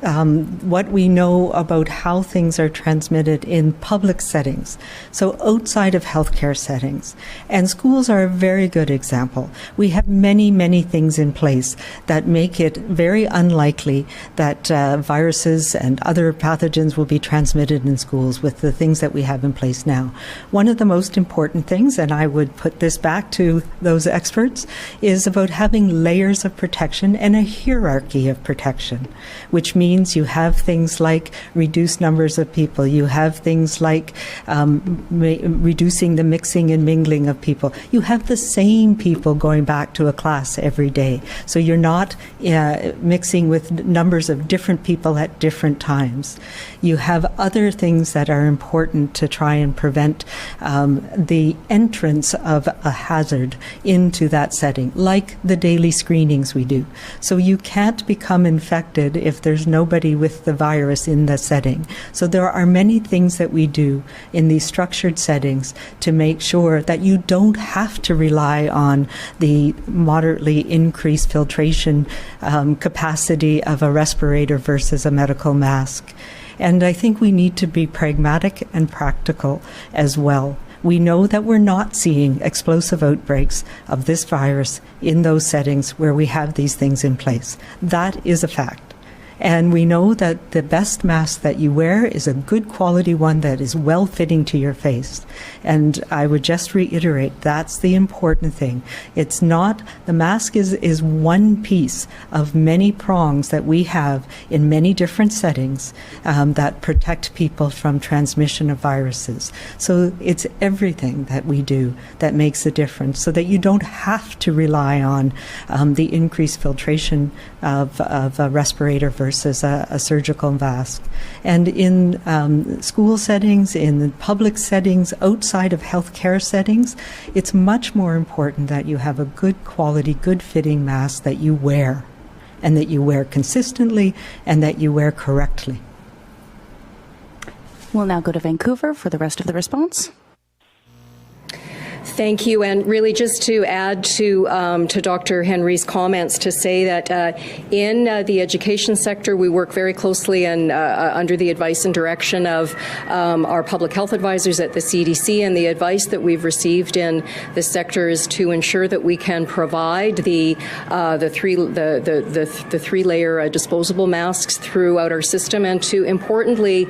what we know about how things are transmitted in public settings, so outside of healthcare settings. And schools are a very good example. We have many, many things in place that make it very unlikely that viruses and other pathogens will be transmitted in schools with the things that we have in place now. One of the most important things, and I would put this back to those experts, is about having layers of protection and a hierarchy of protection, which means you have things like reduced numbers of people, you have things like reducing the mixing and mingling of people. You have the same people going back to a class every day, so you're not mixing with numbers of different people at different times. You have other things that are important to try and prevent the entrance of a hazard into that setting, like the daily screenings we do. So you can't become infected if there's nobody with the virus in the setting. So there are many things that we do in these structured settings to make sure that you don't have to rely on the moderately increased filtration capacity of a respirator versus a medical mask. And I think we need to be pragmatic and practical as well. We know that we're not seeing explosive outbreaks of this virus in those settings where we have these things in place. That is a fact. And we know that the best mask that you wear is a good quality one that is well-fitting to your face. And I would just reiterate, that's the important thing. It's not, the mask is one piece of many prongs that we have in many different settings that protect people from transmission of viruses. So it's everything that we do that makes a difference, so that you don't have to rely on the increased filtration of a respirator versus a surgical mask. And in school settings, in public settings, outside of healthcare settings, it's much more important that you have a good quality, good fitting mask that you wear, and that you wear consistently, and that you wear correctly. We'll now go to Vancouver for the rest of the response. Thank you, and really just to add to Dr. Henry's comments, to say that in the education sector, we work very closely and under the advice and direction of our public health advisors at the CDC, and the advice that we've received in this sector is to ensure that we can provide the three-layer disposable masks throughout our system, and to importantly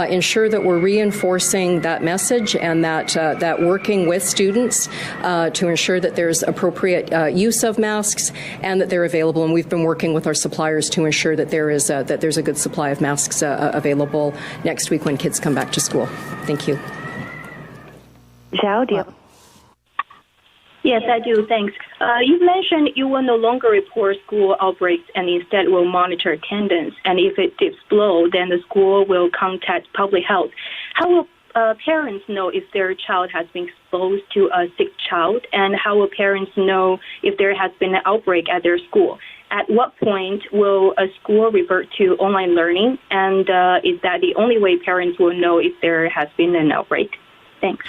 ensure that we're reinforcing that message and that working with students to ensure that there's appropriate use of masks and that they're available. And we've been working with our suppliers to ensure that there's a good supply of masks available next week when kids come back to school. Thank you. Zhao, do you have... Yes, I do. Thanks. You mentioned you will no longer report school outbreaks and instead will monitor attendance. And if it dips below, then the school will contact public health. How will parents know if their child has been exposed to a sick child? And how will parents know if there has been an outbreak at their school? At what point will a school revert to online learning? And is that the only way parents will know if there has been an outbreak? Thanks.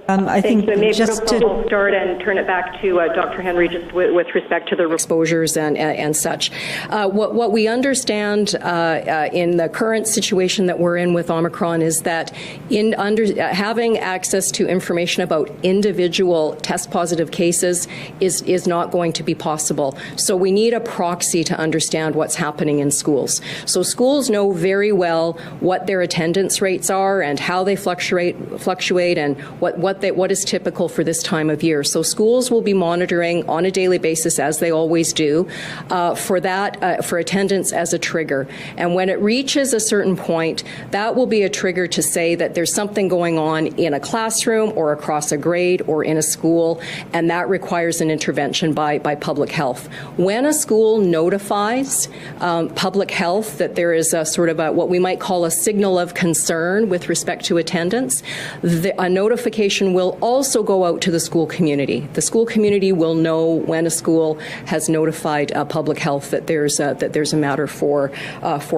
I think maybe just to start and turn it back to Dr. Henry, just with respect to the exposures and such. What we understand in the current situation that we're in with Omicron is that having access to information about individual test positive cases is not going to be possible. So we need a proxy to understand what's happening in schools. So schools know very well what their attendance rates are and how they fluctuate and what is typical for this time of year. So schools will be monitoring on a daily basis, as they always do, for attendance as a trigger. And when it reaches a certain point, that will be a trigger to say that there's something going on in a classroom or across a grade or in a school, and that requires an intervention by public health. When a school notifies public health that there is a sort of what we might call a signal of concern with respect to attendance, a notification notification will also go out to the school community. The school community will know when a school has notified public health that there's a matter for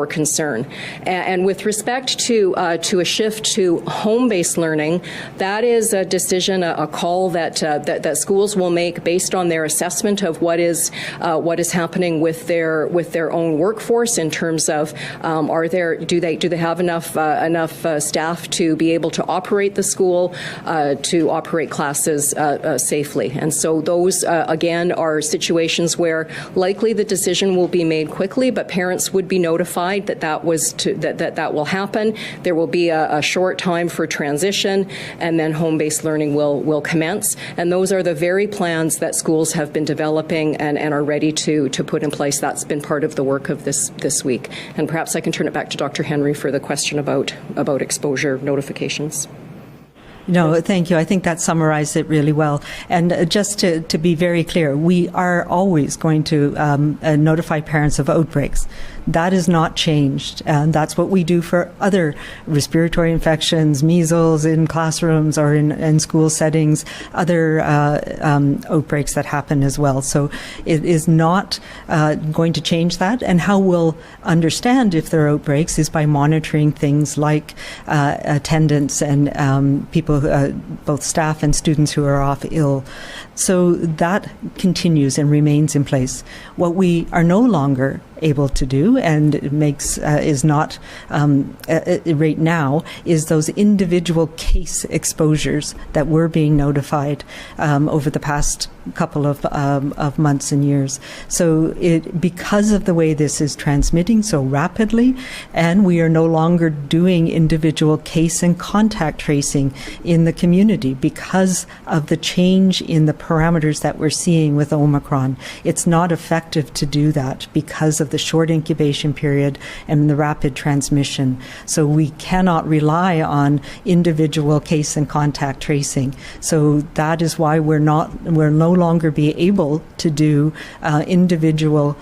concern. And with respect to a shift to home-based learning, that is a decision, a call that schools will make based on their assessment of what is happening with their own workforce in terms of do they have enough staff to be able to operate the school, to operate classes safely. And so those again are situations where likely the decision will be made quickly, but parents would be notified that will happen. There will be a short time for transition, and then home-based learning will commence. And those are the very plans that schools have been developing and are ready to put in place. That's been part of the work of this week. And perhaps I can turn it back to Dr. Henry for the question about exposure notifications. No, thank you. I think that summarized it really well. And just to be very clear, we are always going to notify parents of outbreaks. That is not changed. And that's what we do for other respiratory infections, measles in classrooms or in school settings, other outbreaks that happen as well. So it is not going to change that. And how we'll understand if there are outbreaks is by monitoring things like attendance and people, both staff and students who are off ill. So that continues and remains in place. What we are no longer able to do, and it makes is not right now, is those individual case exposures that were being notified over the past couple of months and years. So because of the way this is transmitting so rapidly, and we are no longer doing individual case and contact tracing in the community because of the change in the parameters that we're seeing with Omicron. It's not effective to do that because of the short incubation period and the rapid transmission. So we cannot rely on individual case and contact tracing. So that is why we're no longer be able to do individual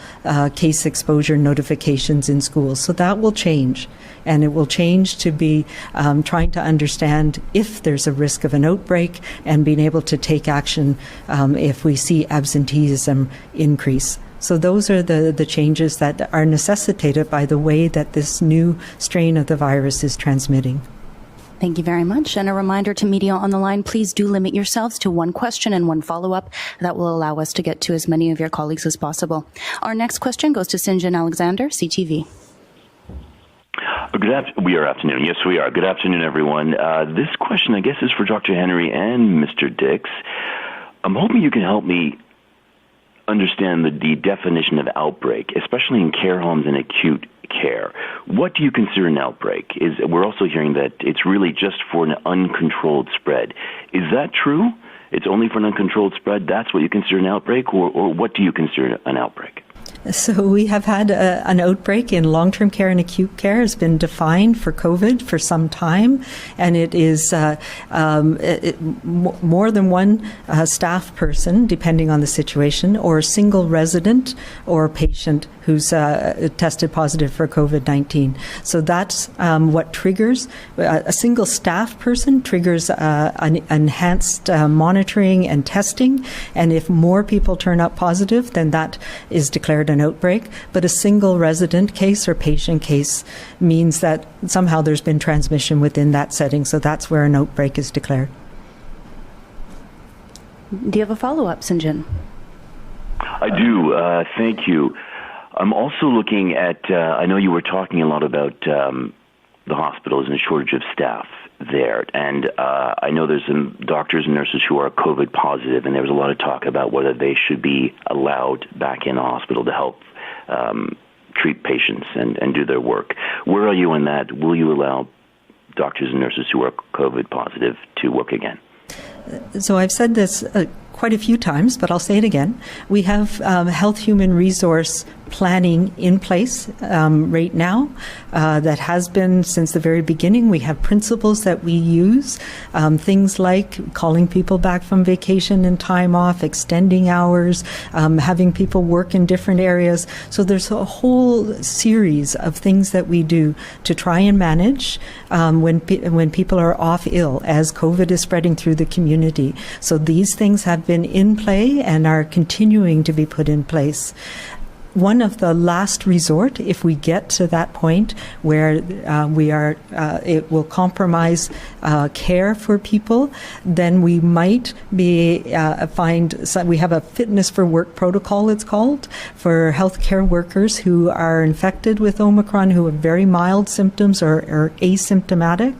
case exposure notifications in schools. So that will change. And it will change to be trying to understand if there's a risk of an outbreak and being able to take action if we see absenteeism increase. So those are the changes that are necessitated by the way that this new strain of the virus is transmitting. Thank you very much. And a reminder to media on the line, please do limit yourselves to one question and one follow-up. That will allow us to get to as many of your colleagues as possible. Our next question goes to St. John Alexander, CTV. Afternoon. Yes, we are. Good afternoon, everyone. This question, I guess, is for Dr. Henry and Mr. Dix. I'm hoping you can help me understand the definition of outbreak, especially in care homes and acute care. What do you consider an outbreak? We're also hearing that it's really just for an uncontrolled spread. Is that true? It's only for an uncontrolled spread? That's what you consider an outbreak? Or what do you consider an outbreak? So we have had an outbreak in long-term care and acute care has been defined for COVID for some time, and it is more than one staff person, depending on the situation, or a single resident or patient who's tested positive for COVID-19. So that's what triggers. A single staff person triggers an enhanced monitoring and testing, and if more people turn up positive, then that is declared an outbreak. But a single resident case or patient case means that somehow there's been transmission within that setting, so that's where an outbreak is declared. Do you have a follow-up, St. John? I do. Thank you. I'm also looking at, I know you were talking a lot about the hospitals and the shortage of staff there. And I know there's some doctors and nurses who are COVID positive, and there was a lot of talk about whether they should be allowed back in the hospital to help treat patients and do their work. Where are you in that? Will you allow doctors and nurses who are COVID positive to work again? So I've said this quite a few times, but I'll say it again. We have health human resource planning in place right now that has been since the very beginning. We have principles that we use, things like calling people back from vacation and time off, extending hours, having people work in different areas. So there's a whole series of things that we do to try and manage when people are off ill as COVID is spreading through the community. So these things have been in play and are continuing to be put in place. One of the last resort, if we get to that point where it will compromise care for people, then we might be we have a fitness for work protocol, it's called, for healthcare workers who are infected with Omicron, who have very mild symptoms or asymptomatic,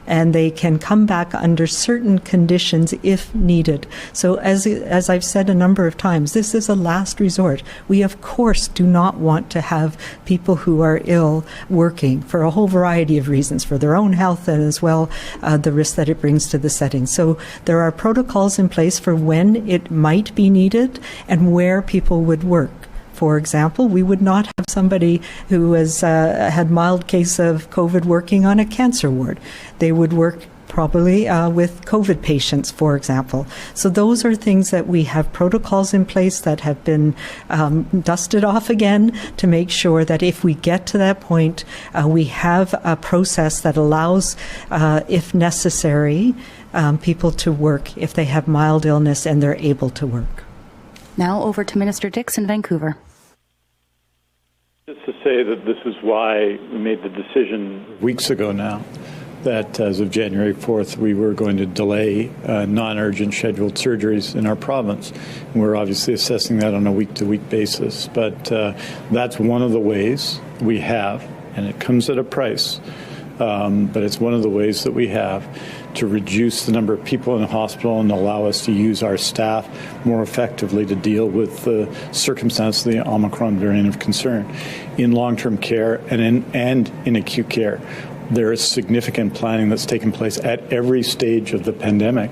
and they can come back under certain conditions if needed. So as I've said a number of times, this is a last resort. We, of course, do not want to have people who are ill working for a whole variety of reasons, for their own health and as well the risk that it brings to the setting. So there are protocols in place for when it might be needed and where people would work. For example, we would not have somebody who had mild case of COVID working on a cancer ward. They would work probably with COVID patients, for example. So those are things that we have protocols in place that have been dusted off again to make sure that if we get to that point, we have a process that allows, if necessary, people to work if they have mild illness and they're able to work. Now over to Minister Dix in Vancouver. Just to say that this is why we made the decision weeks ago now that as of January 4th, we were going to delay non-urgent scheduled surgeries in our province. And we're obviously assessing that on a week-to-week basis. But that's one of the ways we have, and it comes at a price, but it's one of the ways that we have to reduce the number of people in the hospital and allow us to use our staff more effectively to deal with the circumstance of the Omicron variant of concern. In long-term care and in acute care, there is significant planning that's taken place at every stage of the pandemic.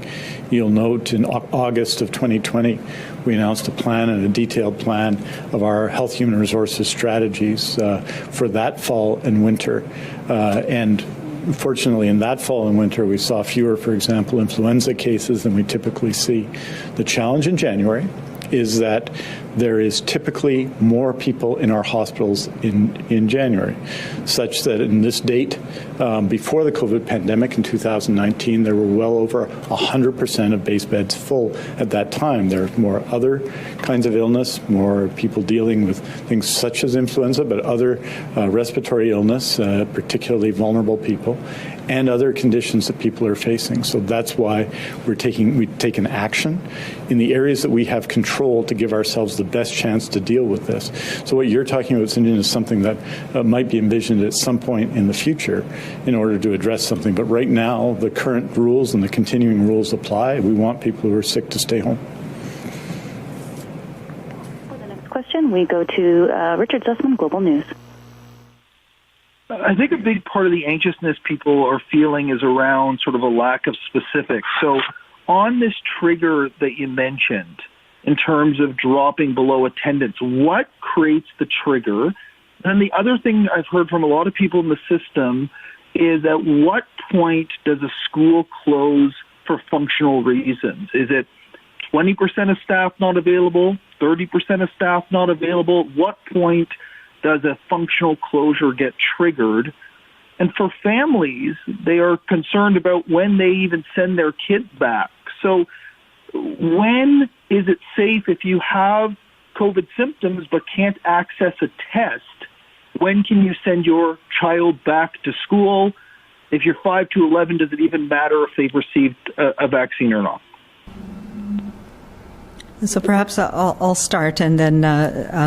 You'll note in August of 2020, we announced a plan and a detailed plan of our health human resources strategies for that fall and winter. And fortunately, in that fall and winter, we saw fewer, for example, influenza cases than we typically see. The challenge in January is that there is typically more people in our hospitals in January, such that in this date, before the COVID pandemic in 2019, there were well over 100% of base beds full at that time. There are more other kinds of illness, more people dealing with things such as influenza, but other respiratory illness, particularly vulnerable people, and other conditions that people are facing. So that's why we've taken action in the areas that we have control to give ourselves the best chance to deal with this. So what you're talking about, Cindy, is something that might be envisioned at some point in the future in order to address something. But right now, the current rules and the continuing rules apply. We want people who are sick to stay home. For the next question, we go to Richard Sussman, Global News. I think a big part of the anxiousness people are feeling is around sort of a lack of specifics. So on this trigger that you mentioned, in terms of dropping below attendance, what creates the trigger? And the other thing I've heard from a lot of people in the system is at what point does a school close for functional reasons? Is it 20% of staff not available, 30% of staff not available? At what point does a functional closure get triggered? And for families, they are concerned about when they even send their kids back. So when is it safe if you have COVID symptoms but can't access a test? When can you send your child back to school? If you're 5 to 11, does it even matter if they've received a vaccine or not? So perhaps I'll start, and then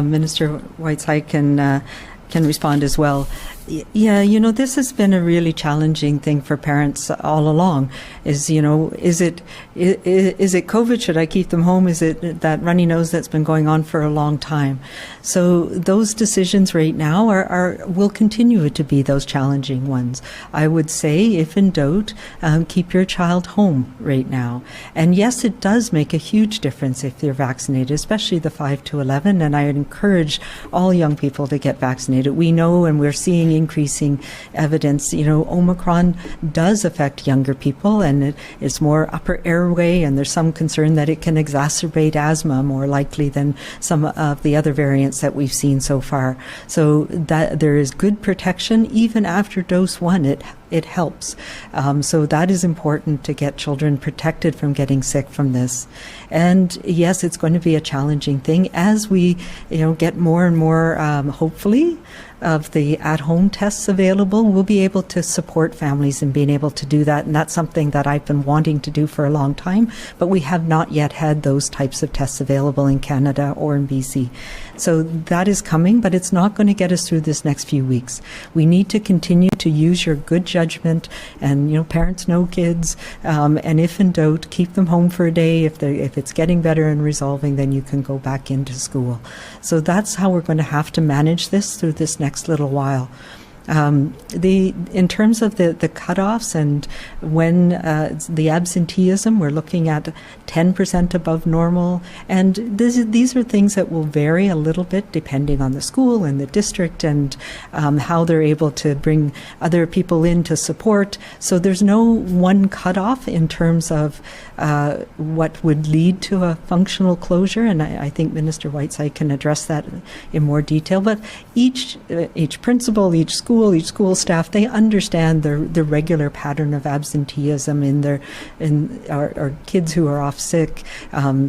Minister Whiteside can respond as well. Yeah, this has been a really challenging thing for parents all along. Is it COVID? Should I keep them home? Is it that runny nose that's been going on for a long time? So those decisions right now will continue to be those challenging ones. I would say, if in doubt, keep your child home right now. And yes, it does make a huge difference if they're vaccinated, especially the 5 to 11. And I would encourage all young people to get vaccinated. We know, and we're seeing increasing evidence, Omicron does affect younger people, and it's more upper airway, and there's some concern that it can exacerbate asthma more likely than some of the other variants that we've seen so far. So that there is good protection even after dose 1. It helps. So that is important, to get children protected from getting sick from this. And yes, it's going to be a challenging thing as we, get more and more, hopefully, of the at-home tests available. We'll be able to support families in being able to do that. And that's something that I've been wanting to do for a long time, but we have not yet had those types of tests available in Canada or in BC. So that is coming, but it's not going to get us through this next few weeks. We need to continue to use your good judgment, and parents know kids, and if in doubt, keep them home for a day. If it's getting better and resolving, then you can go back into school. So that's how we're going to have to manage this through this next little while. In terms of the cutoffs and when the absenteeism, we're looking at 10% above normal, and these are things that will vary a little bit depending on the school and the district and how they're able to bring other people in to support. So there's no one cutoff in terms of what would lead to a functional closure, and I think Minister Whiteside can address that in more detail. But each principal, each school staff, they understand the regular pattern of absenteeism in our kids who are off sick,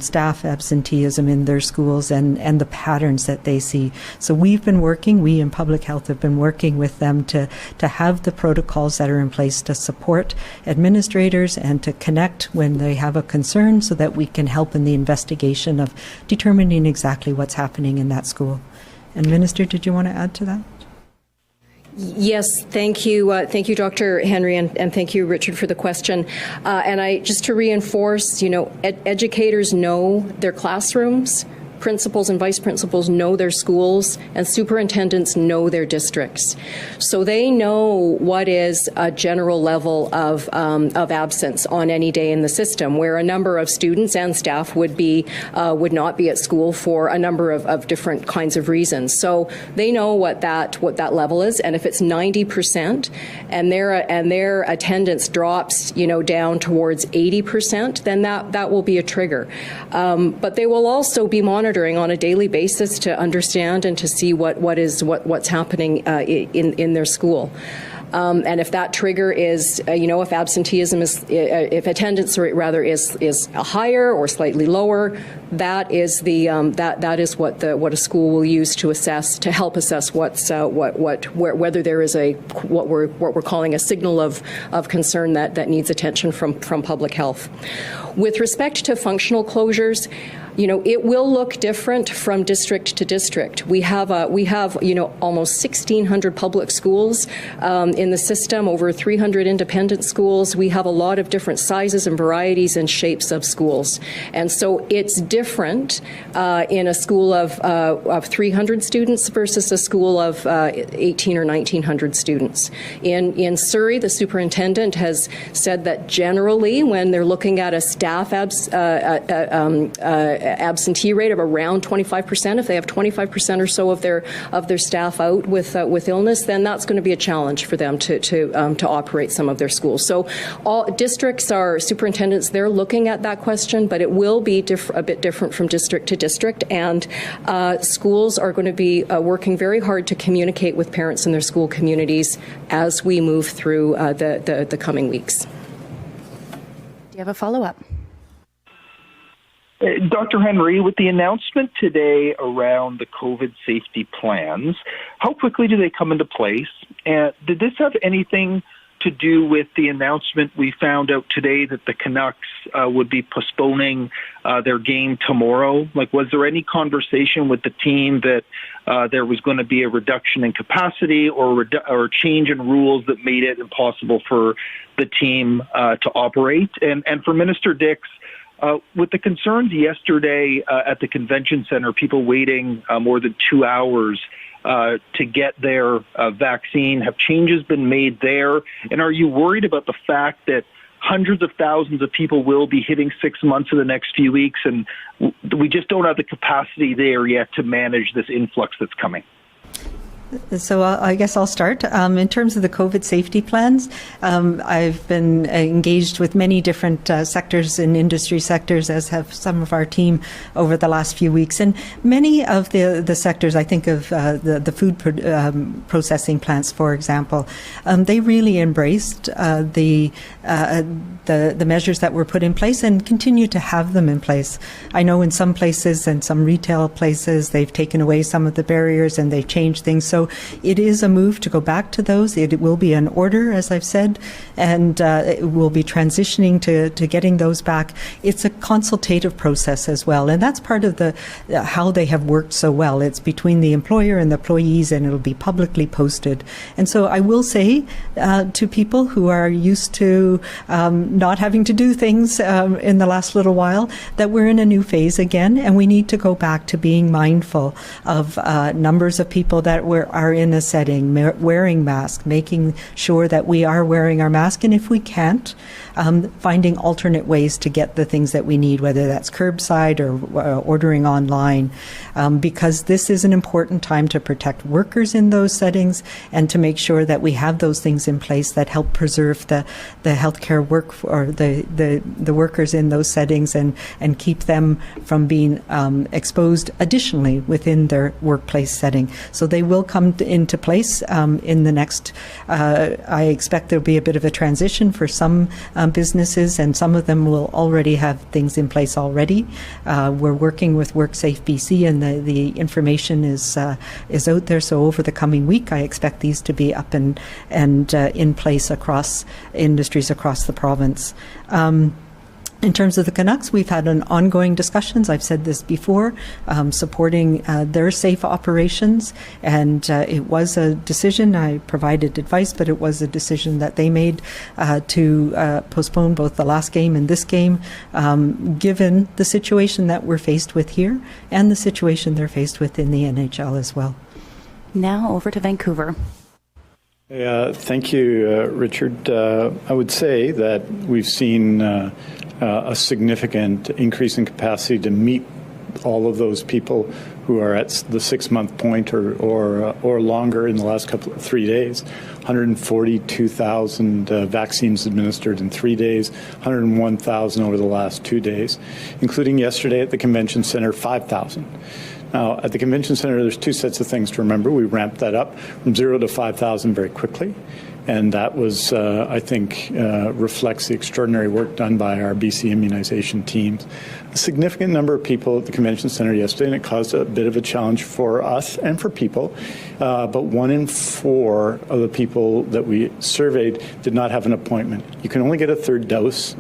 staff absenteeism in their schools, and the patterns that they see. So we in public health have been working with them to have the protocols that are in place to support administrators and to connect when they have a concern, so that we can help in the investigation of determining exactly what's happening in that school. And Minister, did you want to add to that? Yes, thank you, Dr. Henry, and thank you, Richard, for the question. And just to reinforce, educators know their classrooms, principals and vice principals know their schools, and superintendents know their districts. So they know what is a general level of absence on any day in the system, where a number of students and staff would not be at school for a number of different kinds of reasons. So they know what that level is, and if it's 90% and their attendance drops down towards 80%, then that will be a trigger. But they will also be monitoring on a daily basis to understand and to see what's happening in their school. And if that trigger is, if absenteeism if attendance rather is higher or slightly lower, that is that is what a school will use to help assess whether there is what we're calling a signal of concern that needs attention from public health. With respect to functional closures, it will look different from district to district. We have almost 1,600 public schools in the system, over 300 independent schools. We have a lot of different sizes and varieties and shapes of schools, and so it's different in a school of 300 students versus a school of 18 or 1,900 students. In Surrey, the superintendent has said that generally, when they're looking at a staff absentee rate of around 25%, if they have 25% or so of their staff out with illness, then that's going to be a challenge for them to operate some of their schools. So all districts, our superintendents, they're looking at that question, but it will be a bit different from district to district, and schools are going to be working very hard to communicate with parents in their school communities as we move through the coming weeks. Do you have a follow-up? Dr. Henry, with the announcement today around the COVID safety plans, how quickly do they come into place? And did this have anything to do with the announcement we found out today that the Canucks would be postponing their game tomorrow. Like, was there any conversation with the team that there was going to be a reduction in capacity or a change in rules that made it impossible for the team to operate? And for Minister Dix, with the concerns yesterday at the convention center, people waiting more than 2 hours to get their vaccine, have changes been made there? And are you worried about the fact that hundreds of thousands of people will be hitting 6 months in the next few weeks, and we just don't have the capacity there yet to manage this influx that's coming? So I guess I'll start. In terms of the COVID safety plans, I've been engaged with many different sectors and industry sectors, as have some of our team over the last few weeks. And many of the sectors, I think of the food processing plants, for example, they really embraced the measures that were put in place and continue to have them in place. I know in some places and some retail places, they've taken away some of the barriers and they've changed things. So it is a move to go back to those. It will be an order, as I've said, and it will be transitioning to getting those back. It's a consultative process as well, and that's part of the how they have worked so well. It's between the employer and the employees, and it'll be publicly posted. And so I will say to people who are used to not having to do things in the last little while, that we're in a new phase again, and we need to go back to being mindful of numbers of people that are in a setting, wearing masks, making sure that we are wearing our mask, and if we can't, finding alternate ways to get the things that we need, whether that's curbside or ordering online, because this is an important time to protect workers in those settings and to make sure that we have those things in place that help preserve the healthcare work or the workers in those settings and keep them from being exposed additionally within their workplace setting. So they will come into place in the next, I expect there'll be a bit of a transition for some businesses, and some of them will already have things in place already. We're working with WorkSafe BC, and the information is out there. So over the coming week, I expect these to be up and in place across industries across the province. In terms of the Canucks, we've had an ongoing discussions. I've said this before, supporting their safe operations, and it was a decision. I provided advice, but it was a decision that they made to postpone both the last game and this game, given the situation that we're faced with here and the situation they're faced with in the NHL as well. Now over to Vancouver. Thank you, Richard. I would say that we've seen a significant increase in capacity to meet all of those people who are at the 6 month point or longer in the last 3 days. 142,000 vaccines administered in 3 days, 101,000 over the last 2 days, including yesterday at the convention center, 5,000. Now, at the convention center, there's two sets of things to remember. We ramped that up from 0 to 5,000 very quickly. And that was, I think, reflects the extraordinary work done by our BC immunization teams. A significant number of people at the convention center yesterday, and it caused a bit of a challenge for us and for people. But 1 in 4 of the people that we surveyed did not have an appointment. You can only get a third dose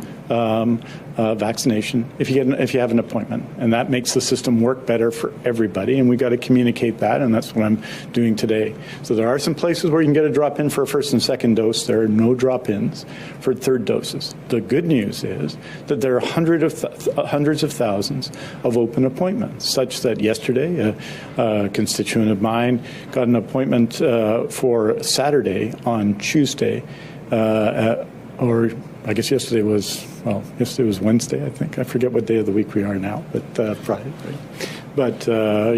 vaccination if you have an appointment, and that makes the system work better for everybody. And we got to communicate that, and that's what I'm doing today. So there are some places where you can get a drop-in for a first and second dose. There are no drop-ins for third doses. The good news is that there are hundreds of thousands of open appointments, such that yesterday a constituent of mine got an appointment for Saturday on Tuesday, or I guess yesterday was Wednesday, I think. I forget what day of the week we are now, but Friday. Right? But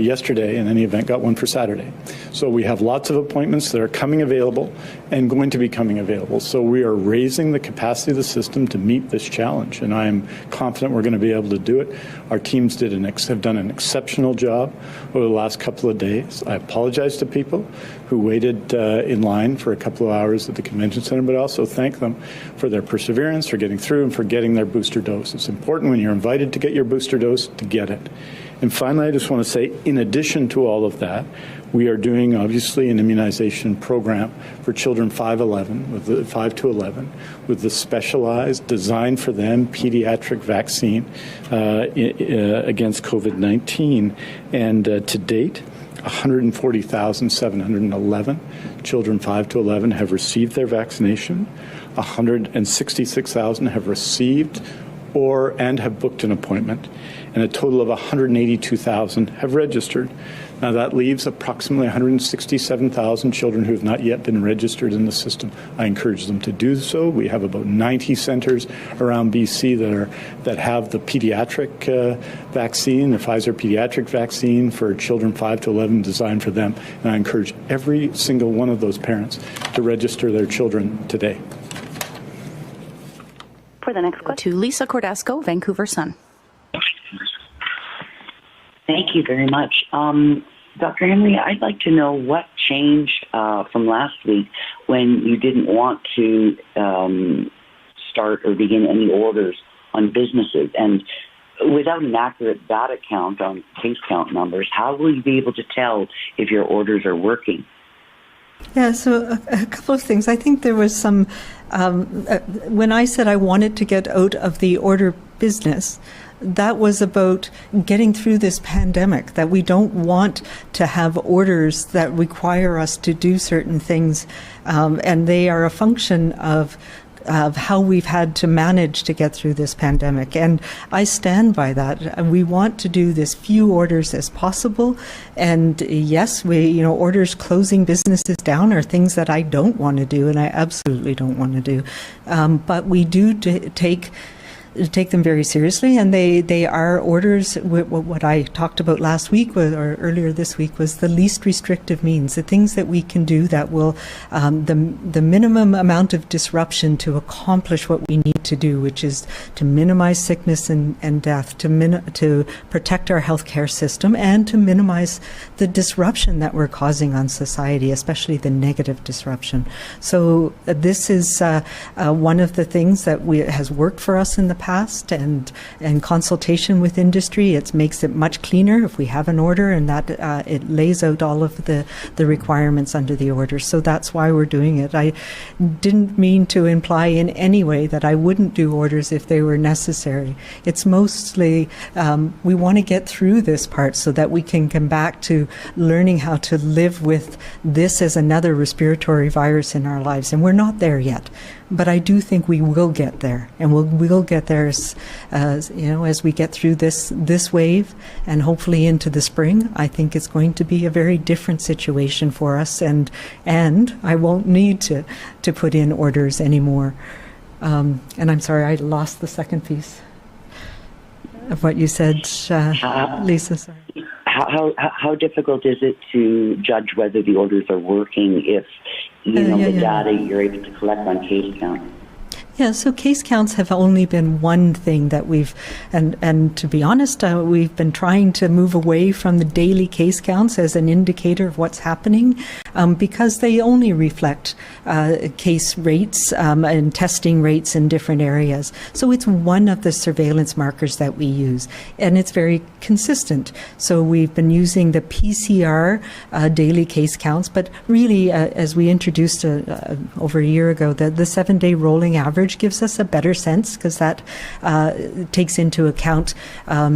yesterday, in any event, got one for Saturday. So we have lots of appointments that are coming available and going to be coming available. So we are raising the capacity of the system to meet this challenge, and I am confident we're going to be able to do it. Our teams have done an exceptional job over the last couple of days. I apologize to people who waited in line for a couple of hours at the convention center, but also thank them for their perseverance, for getting through, and for getting their booster dose. It's important when you're invited to get your booster dose to get it. And finally, I just want to say, in addition to all of that, we are doing, obviously, an immunization program for children 5 to 11, with the specialized, designed for them, pediatric vaccine against COVID-19. And to date, 140,711 children 5 to 11 have received their vaccination. 166,000 have received and have booked an appointment, and a total of 182,000 have registered. Now, that leaves approximately 167,000 children who have not yet been registered in the system. I encourage them to do so. We have about 90 centres around BC that have the pediatric vaccine, the Pfizer pediatric vaccine for children 5 to 11 designed for them. And I encourage every single one of those parents to register their children today. For the next question. To Lisa Cordasco, Vancouver Sun. Thank you very much. Dr. Henry, I'd like to know what changed from last week when you didn't want to start or begin any orders on businesses. And without an accurate data count on case count numbers, how will you be able to tell if your orders are working? Yeah, so a couple of things. I think there was some, when I said I wanted to get out of the order business, that was about getting through this pandemic, that we don't want to have orders that require us to do certain things, and they are a function of how we've had to manage to get through this pandemic. And I stand by that. We want to do as few orders as possible. And yes, orders closing businesses down are things that I don't want to do, and I absolutely don't want to do. But we do take them very seriously, and they are orders. What I talked about last week or earlier this week was the least restrictive means, the things that we can do that will the minimum amount of disruption to accomplish what we need to do, which is to minimize sickness and death, to protect our healthcare system, and to minimize the disruption that we're causing on society, especially the negative disruption. So this is one of the things that has worked for us in the past, and consultation with industry, it makes it much cleaner if we have an order, and that it lays out all of the requirements under the order. So that's why we're doing it. I didn't mean to imply in any way that I wouldn't do orders if they were necessary. It's mostly we want to get through this part so that we can come back to learning how to live with this as another respiratory virus in our lives, and we're not there yet. But I do think we will get there, and we'll get there as we get through this wave, and hopefully into the spring. I think it's going to be a very different situation for us, and I won't need to put in orders anymore. And I'm sorry, I lost the second piece of what you said, Lisa. Sorry. How difficult is it to judge whether the orders are working if the data you're able to collect on case count? Yeah, so case counts have only been one thing that we've, and to be honest, we've been trying to move away from the daily case counts as an indicator of what's happening, because they only reflect case rates and testing rates in different areas. So it's one of the surveillance markers that we use, and it's very consistent. So we've been using the PCR daily case counts, but really, as we introduced over a year ago, the 7-day rolling average gives us a better sense, because that takes into account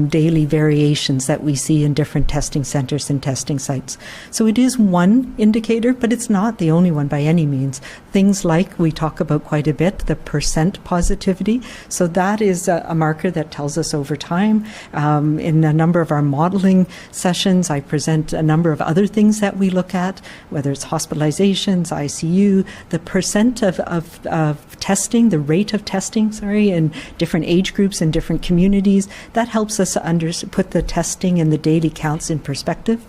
daily variations that we see in different testing centers and testing sites. So it is one indicator, but it's not the only one by any means. Things like we talk about quite a bit, the percent positivity. So that is a marker that tells us over time. In a number of our modeling sessions, I present a number of other things that we look at, whether it's hospitalizations, ICU, the percent of testing, the rate of testing, in different age groups and different communities. That helps us put the testing and the daily counts in perspective.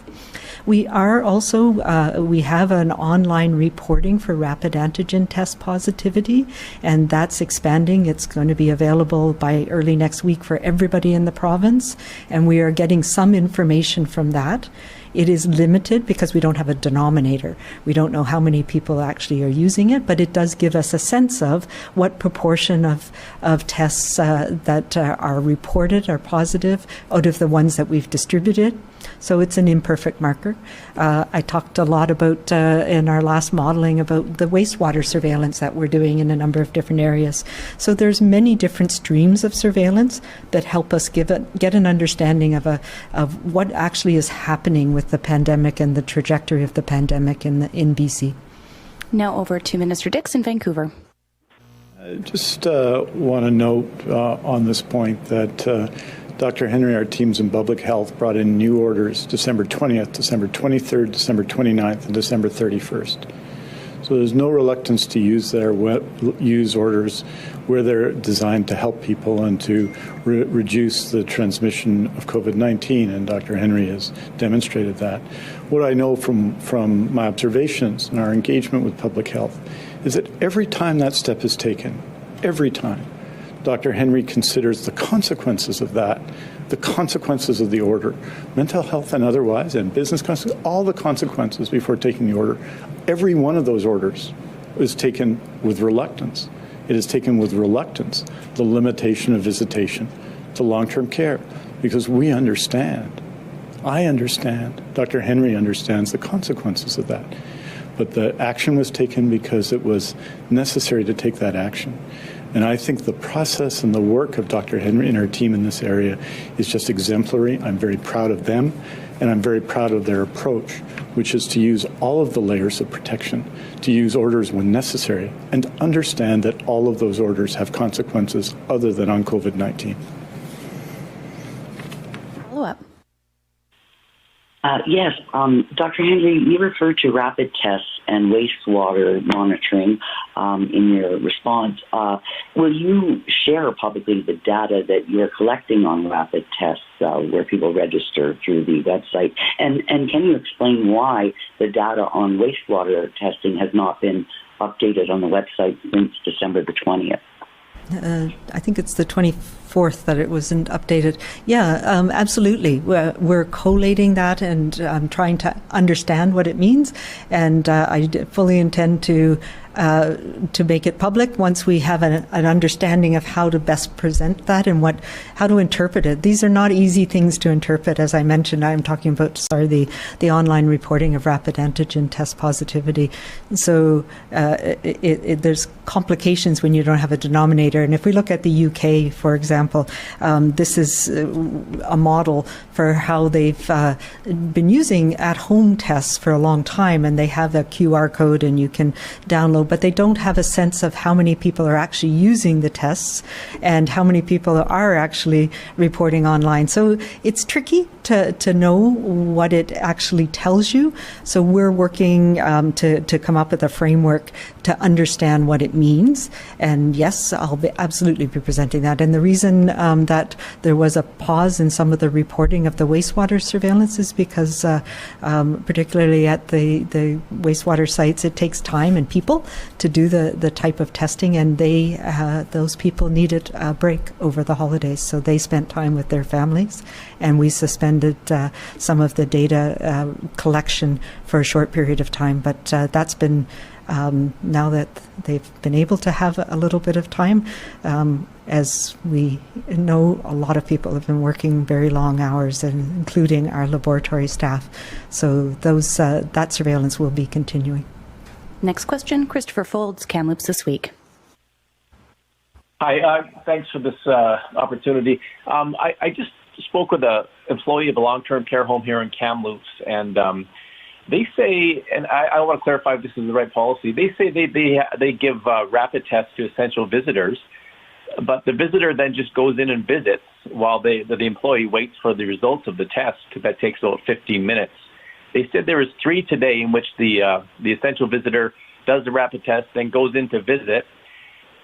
We are also, we have an online reporting for rapid antigen test positivity, and that's expanding. It's going to be available by early next week for everybody in the province, and we are getting some information from that. It is limited because we don't have a denominator. We don't know how many people actually are using it, but it does give us a sense of what proportion of tests that are reported are positive out of the ones that we've distributed. So it's an imperfect marker. I talked a lot about, in our last modeling, about the wastewater surveillance that we're doing in a number of different areas. So there's many different streams of surveillance that help us get an understanding of what actually is happening with the pandemic and the trajectory of the pandemic in BC. Now over to Minister Dix in Vancouver. I just want to note on this point that Dr. Henry, our teams in public health, brought in new orders December 20th, December 23rd, December 29th, and December 31st. So there's no reluctance to use orders where they're designed to help people and to reduce the transmission of COVID-19, and Dr. Henry has demonstrated that. What I know from my observations and our engagement with public health is that every time that step is taken, every time, Dr. Henry considers the consequences of that, the consequences of the order, mental health and otherwise, and business consequences, all the consequences before taking the order. Every one of those orders is taken with reluctance. It is taken with reluctance, the limitation of visitation to long-term care, because we understand, I understand, Dr. Henry understands the consequences of that. But the action was taken because it was necessary to take that action. And I think the process and the work of Dr. Henry and her team in this area is just exemplary. I'm very proud of them, and I'm very proud of their approach, which is to use all of the layers of protection, to use orders when necessary, and to understand that all of those orders have consequences other than on COVID-19. Follow-up. Yes, Dr. Henry, you referred to rapid tests and wastewater monitoring in your response. Will you share publicly the data that you're collecting on rapid tests where people register through the website? And can you explain why the data on wastewater testing has not been updated on the website since December the 20th? I think it's the 24th that it wasn't updated. Yeah, absolutely. We're collating that and trying to understand what it means. And I fully intend to make it public once we have an understanding of how to best present that and how to interpret it. These are not easy things to interpret. As I mentioned, I'm talking about the online reporting of rapid antigen test positivity. So there's complications when you don't have a denominator. And if we look at the UK, for example, this is a model for how they've been using at-home tests for a long time, and they have a QR code and you can download, but they don't have a sense of how many people are actually using the tests and how many people are actually reporting online. So it's tricky to know what it actually tells you. So we're working to come up with a framework to understand what it means. And yes, I'll absolutely be presenting that. And the reason that there was a pause in some of the reporting of the wastewater surveillance is because particularly at the wastewater sites, it takes time and people to do the type of testing, and those people needed a break over the holidays, so they spent time with their families, and we suspended some of the data collection for a short period of time. But that's been now that they've been able to have a little bit of time. As we know, a lot of people have been working very long hours, and including our laboratory staff. So that surveillance will be continuing. Next question, Christopher Folds, Kamloops This Week. Hi, thanks for this opportunity. I just spoke with an employee of a long-term care home here in Kamloops, and they say, and I want to clarify if this is the right policy, they say they give rapid tests to essential visitors, but the visitor then just goes in and visits while the employee waits for the results of the test, because that takes about 15 minutes. They said there was 3 today in which the essential visitor does the rapid test, then goes in to visit.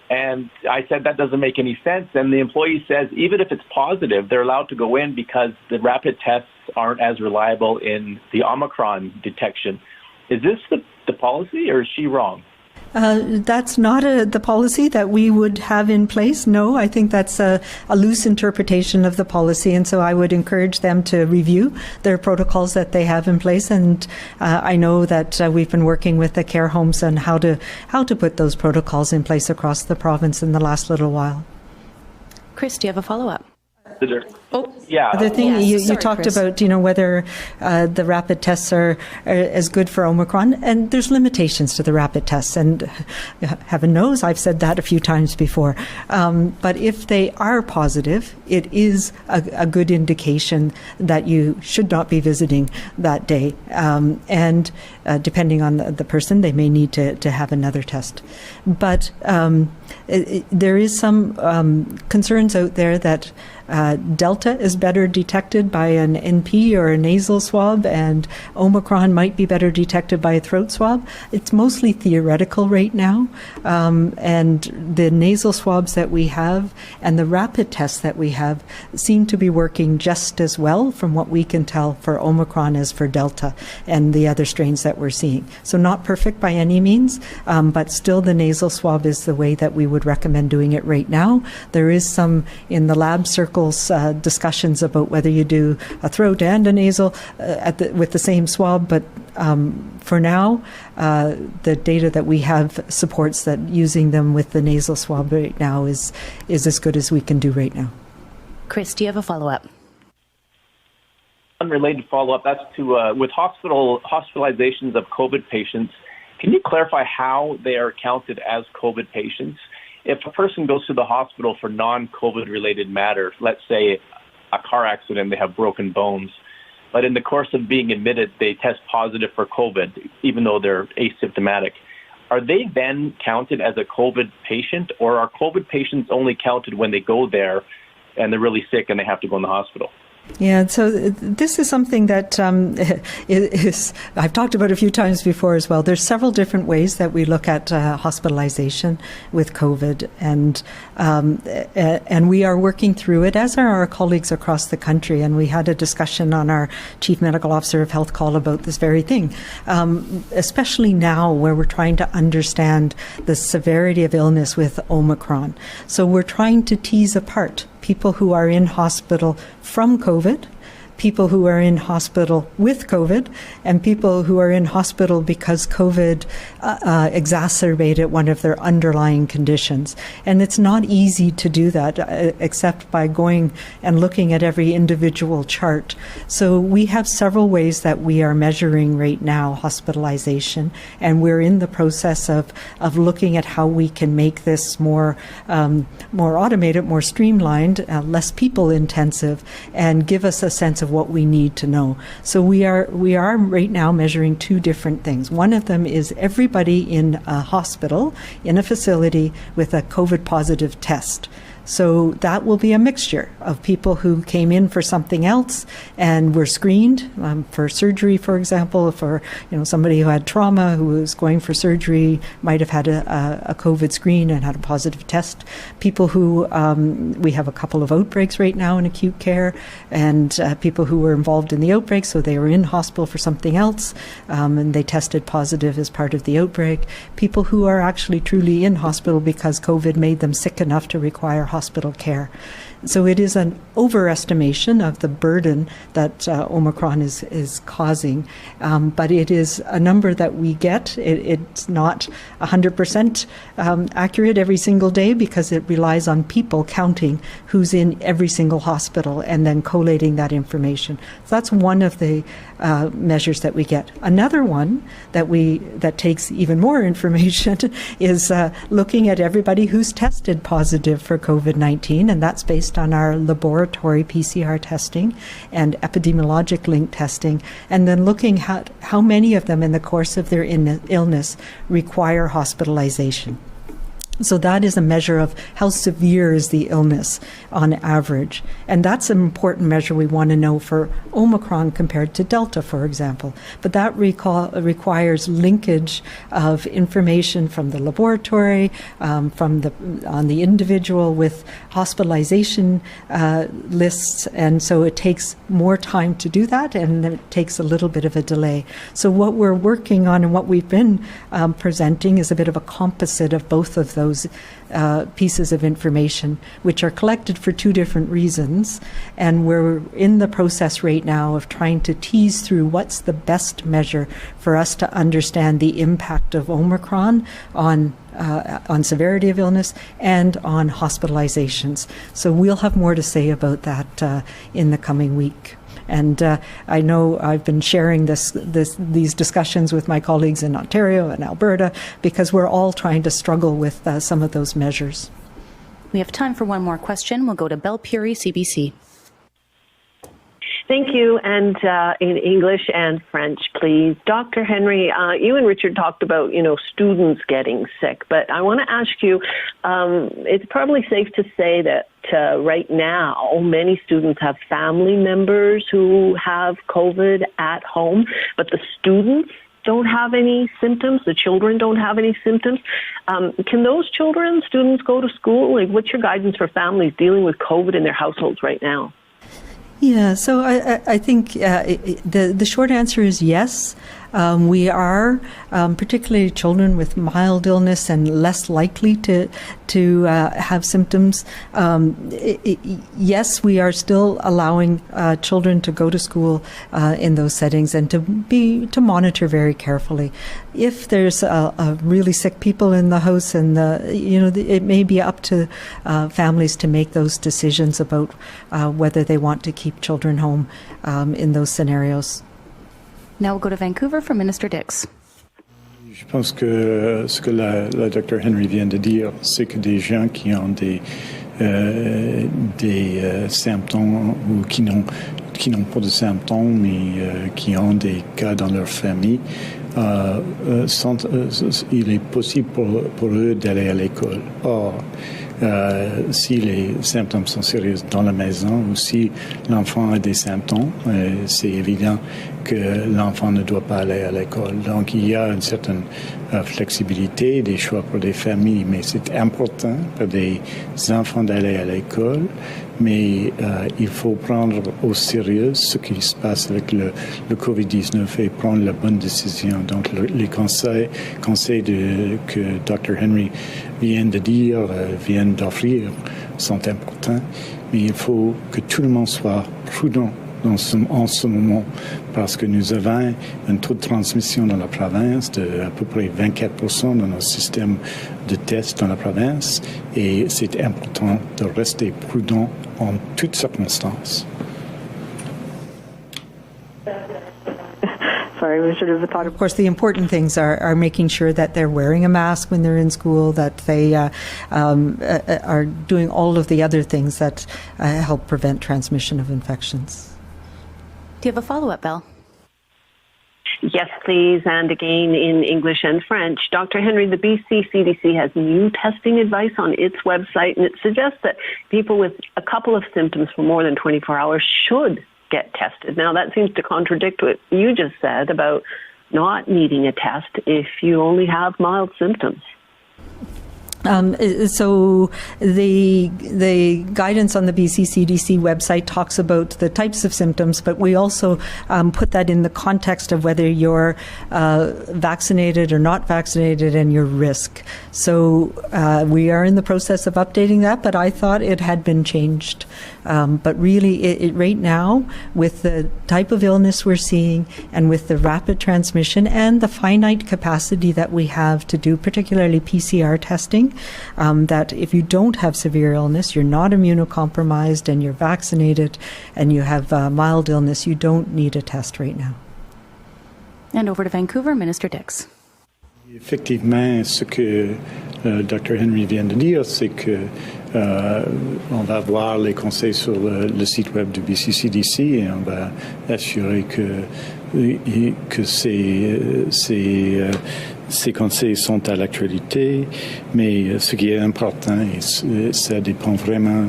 And I said that doesn't make any sense. And the employee says even if it's positive, they're allowed to go in because the rapid tests aren't as reliable in the Omicron detection. Is this the policy, or is she wrong? That's not the policy that we would have in place. No, I think that's a loose interpretation of the policy, and so I would encourage them to review their protocols that they have in place. And I know that we've been working with the care homes on how to put those protocols in place across the province in the last little while. Chris, do you have a follow-up? Yeah. The thing you talked Chris. about, whether the rapid tests are as good for Omicron, and there's limitations to the rapid tests, and heaven knows I've said that a few times before. But if they are positive, it is a good indication that you should not be visiting that day. And depending on the person, they may need to have another test. But there is some concerns out there that Delta is better detected by an NP or a nasal swab, and Omicron might be better detected by a throat swab. It's mostly theoretical right now, and the nasal swabs that we have and the rapid tests that we have seem to be working just as well from what we can tell for Omicron as for Delta and the other strains that we're seeing. So not perfect by any means, but still the nasal swab is the way that we would recommend doing it right now. There is some in the lab circles discussions about whether you do a throat and a nasal with the same swab, but for now, the data that we have supports that using them with the nasal swab right now is as good as we can do right now. Chris, do you have a follow-up? Unrelated follow-up. That's to with hospitalizations of COVID patients. Can you clarify how they are counted as COVID patients? If a person goes to the hospital for non-COVID related matter, let's say a car accident, they have broken bones, but in the course of being admitted, they test positive for COVID, even though they're asymptomatic, are they then counted as a COVID patient, or are COVID patients only counted when they go there and they're really sick and they have to go in the hospital? Yeah, so this is something that I've talked about a few times before as well. There's several different ways that we look at hospitalization with COVID, and we are working through it, as are our colleagues across the country. And we had a discussion on our Chief Medical Officer of Health call about this very thing, especially now where we're trying to understand the severity of illness with Omicron. So we're trying to tease apart people who are in hospital from COVID, people who are in hospital with COVID, and people who are in hospital because COVID exacerbated one of their underlying conditions. And it's not easy to do that except by going and looking at every individual chart. So we have several ways that we are measuring right now hospitalization, and we're in the process of looking at how we can make this more automated, more streamlined, less people intensive, and give us a sense of what we need to know. So we are right now measuring two different things. One of them is everybody in a hospital, in a facility with a COVID positive test. So that will be a mixture of people who came in for something else and were screened for surgery, for example. For somebody who had trauma, who was going for surgery, might have had a COVID screen and had a positive test. People who we have a couple of outbreaks right now in acute care, and people who were involved in the outbreak, so they were in hospital for something else, and they tested positive as part of the outbreak. People who are actually truly in hospital because COVID made them sick enough to require hospital care. So it is an overestimation of the burden that Omicron is causing, but it is a number that we get. It's not 100% accurate every single day because it relies on people counting who's in every single hospital and then collating that information. So that's one of the measures that we get. Another one that takes even more information is looking at everybody who's tested positive for COVID-19, and that's based on our laboratory PCR testing and epidemiologic link testing, and then looking at how many of them in the course of their illness require hospitalization. So that is a measure of how severe is the illness on average. And that's an important measure we want to know for Omicron compared to Delta, for example. But that requires linkage of information from the laboratory, on the individual with hospitalization lists. And so it takes more time to do that, and it takes a little bit of a delay. So what we're working on and what we've been presenting is a bit of a composite of both of those pieces of information, which are collected for two different reasons. And we're in the process right now of trying to tease through what's the best measure for us to understand the impact of Omicron on severity of illness and on hospitalizations. So we'll have more to say about that in the coming week. And I know I've been sharing these discussions with my colleagues in Ontario and Alberta because we're all trying to struggle with some of those measures. We have time for one more question. We'll go to Belle Puri, CBC. Thank you, and in English and French, please. Dr. Henry, you and Richard talked about, students getting sick, but I want to ask you, it's probably safe to say that right now, many students have family members who have COVID at home, but the students don't have any symptoms, the children don't have any symptoms. Can those students go to school? Like, what's your guidance for families dealing with COVID in their households right now? Yeah, so I think the short answer is yes. We are, particularly children with mild illness and less likely to have symptoms. Yes, we are still allowing children to go to school in those settings and to monitor very carefully. If there's a really sick people in the house, and it may be up to families to make those decisions about whether they want to keep children home in those scenarios. Now we'll go to Vancouver for Minister Dix. Je pense que ce que la Dr. Henry vient de dire, c'est que des gens qui ont des symptômes ou qui n'ont pas de symptômes mais qui ont des cas dans leur famille, il est possible pour eux d'aller à l'école. Or, si les symptômes sont sérieux dans la maison ou si l'enfant a des symptômes, c'est évident que l'enfant ne doit pas aller à l'école. Donc, il y a une certaine flexibilité, des choix pour les familles, mais c'est important pour des enfants d'aller à l'école. Mais il faut prendre au sérieux ce qui se passe avec le COVID-19 et prendre la bonne décision. Donc, les conseils que Dr. Henry vient de dire, vient d'offrir, sont importants. Mais il faut que tout le monde soit prudent en ce moment, parce que nous avons un taux de transmission dans la province de à peu près 24% dans notre système de tests dans la province, et c'est important de rester prudent en toutes circonstances. Sorry, we sort of thought. Of course, the important things are making sure that they're wearing a mask when they're in school, that they are doing all of the other things that help prevent transmission of infections. Do you have a follow-up, Belle? Yes, please, and again in English and French. Dr. Henry, the BC CDC has new testing advice on its website, and it suggests that people with a couple of symptoms for more than 24 hours should get tested. Now, that seems to contradict what you just said about not needing a test if you only have mild symptoms. So the guidance on the BC CDC website talks about the types of symptoms, but we also put that in the context of whether you're vaccinated or not vaccinated and your risk. So we are in the process of updating that, but I thought it had been changed. But really, right now, with the type of illness we're seeing and with the rapid transmission and the finite capacity that we have to do particularly PCR testing, that if you don't have severe illness, you're not immunocompromised and you're vaccinated and you have mild illness, you don't need a test right now. And over to Vancouver, Minister Dix. Effectivement, ce que Dr. Henry vient de dire, c'est que on va voir les conseils sur le site web du BCCDC et on va assurer que ces Ces conseils sont à l'actualité, mais ce qui est important, et ça dépend vraiment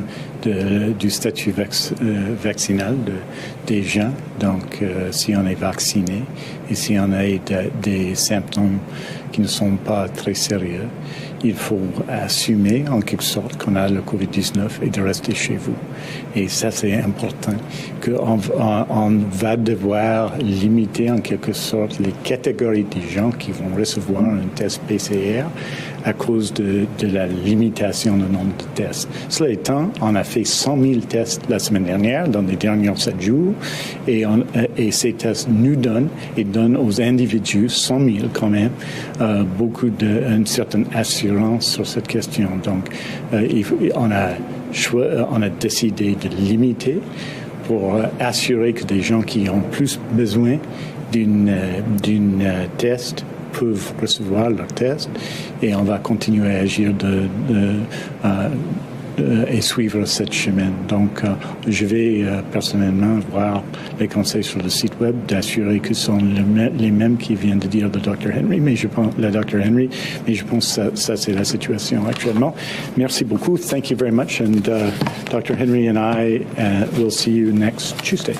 du statut vaccinal des gens. Donc, si on est vacciné et si on a des symptômes qui ne sont pas très sérieux, il faut assumer en quelque sorte qu'on a le COVID-19 et de rester chez vous. Et ça, c'est important, qu'on va devoir limiter en quelque sorte les catégories des gens qui vont recevoir un test PCR à cause de la limitation du nombre de tests. Cela étant, on a fait 100 000 tests la semaine dernière, dans les derniers 7 jours, et ces tests nous donnent aux individus, 100 000 quand même, une certaine assurance sur cette question. Donc, on a décidé de limiter pour assurer que des gens qui ont plus besoin d'une test peuvent recevoir leur test, et on va continuer à agir et suivre cette chemin. Donc, je vais personnellement voir les conseils sur le site web, d'assurer que ce sont les mêmes qui viennent de dire le Dr. Henry, mais je pense que ça c'est la situation actuellement. Merci beaucoup. Thank you very much, and Dr. Henry and I will see you next Tuesday.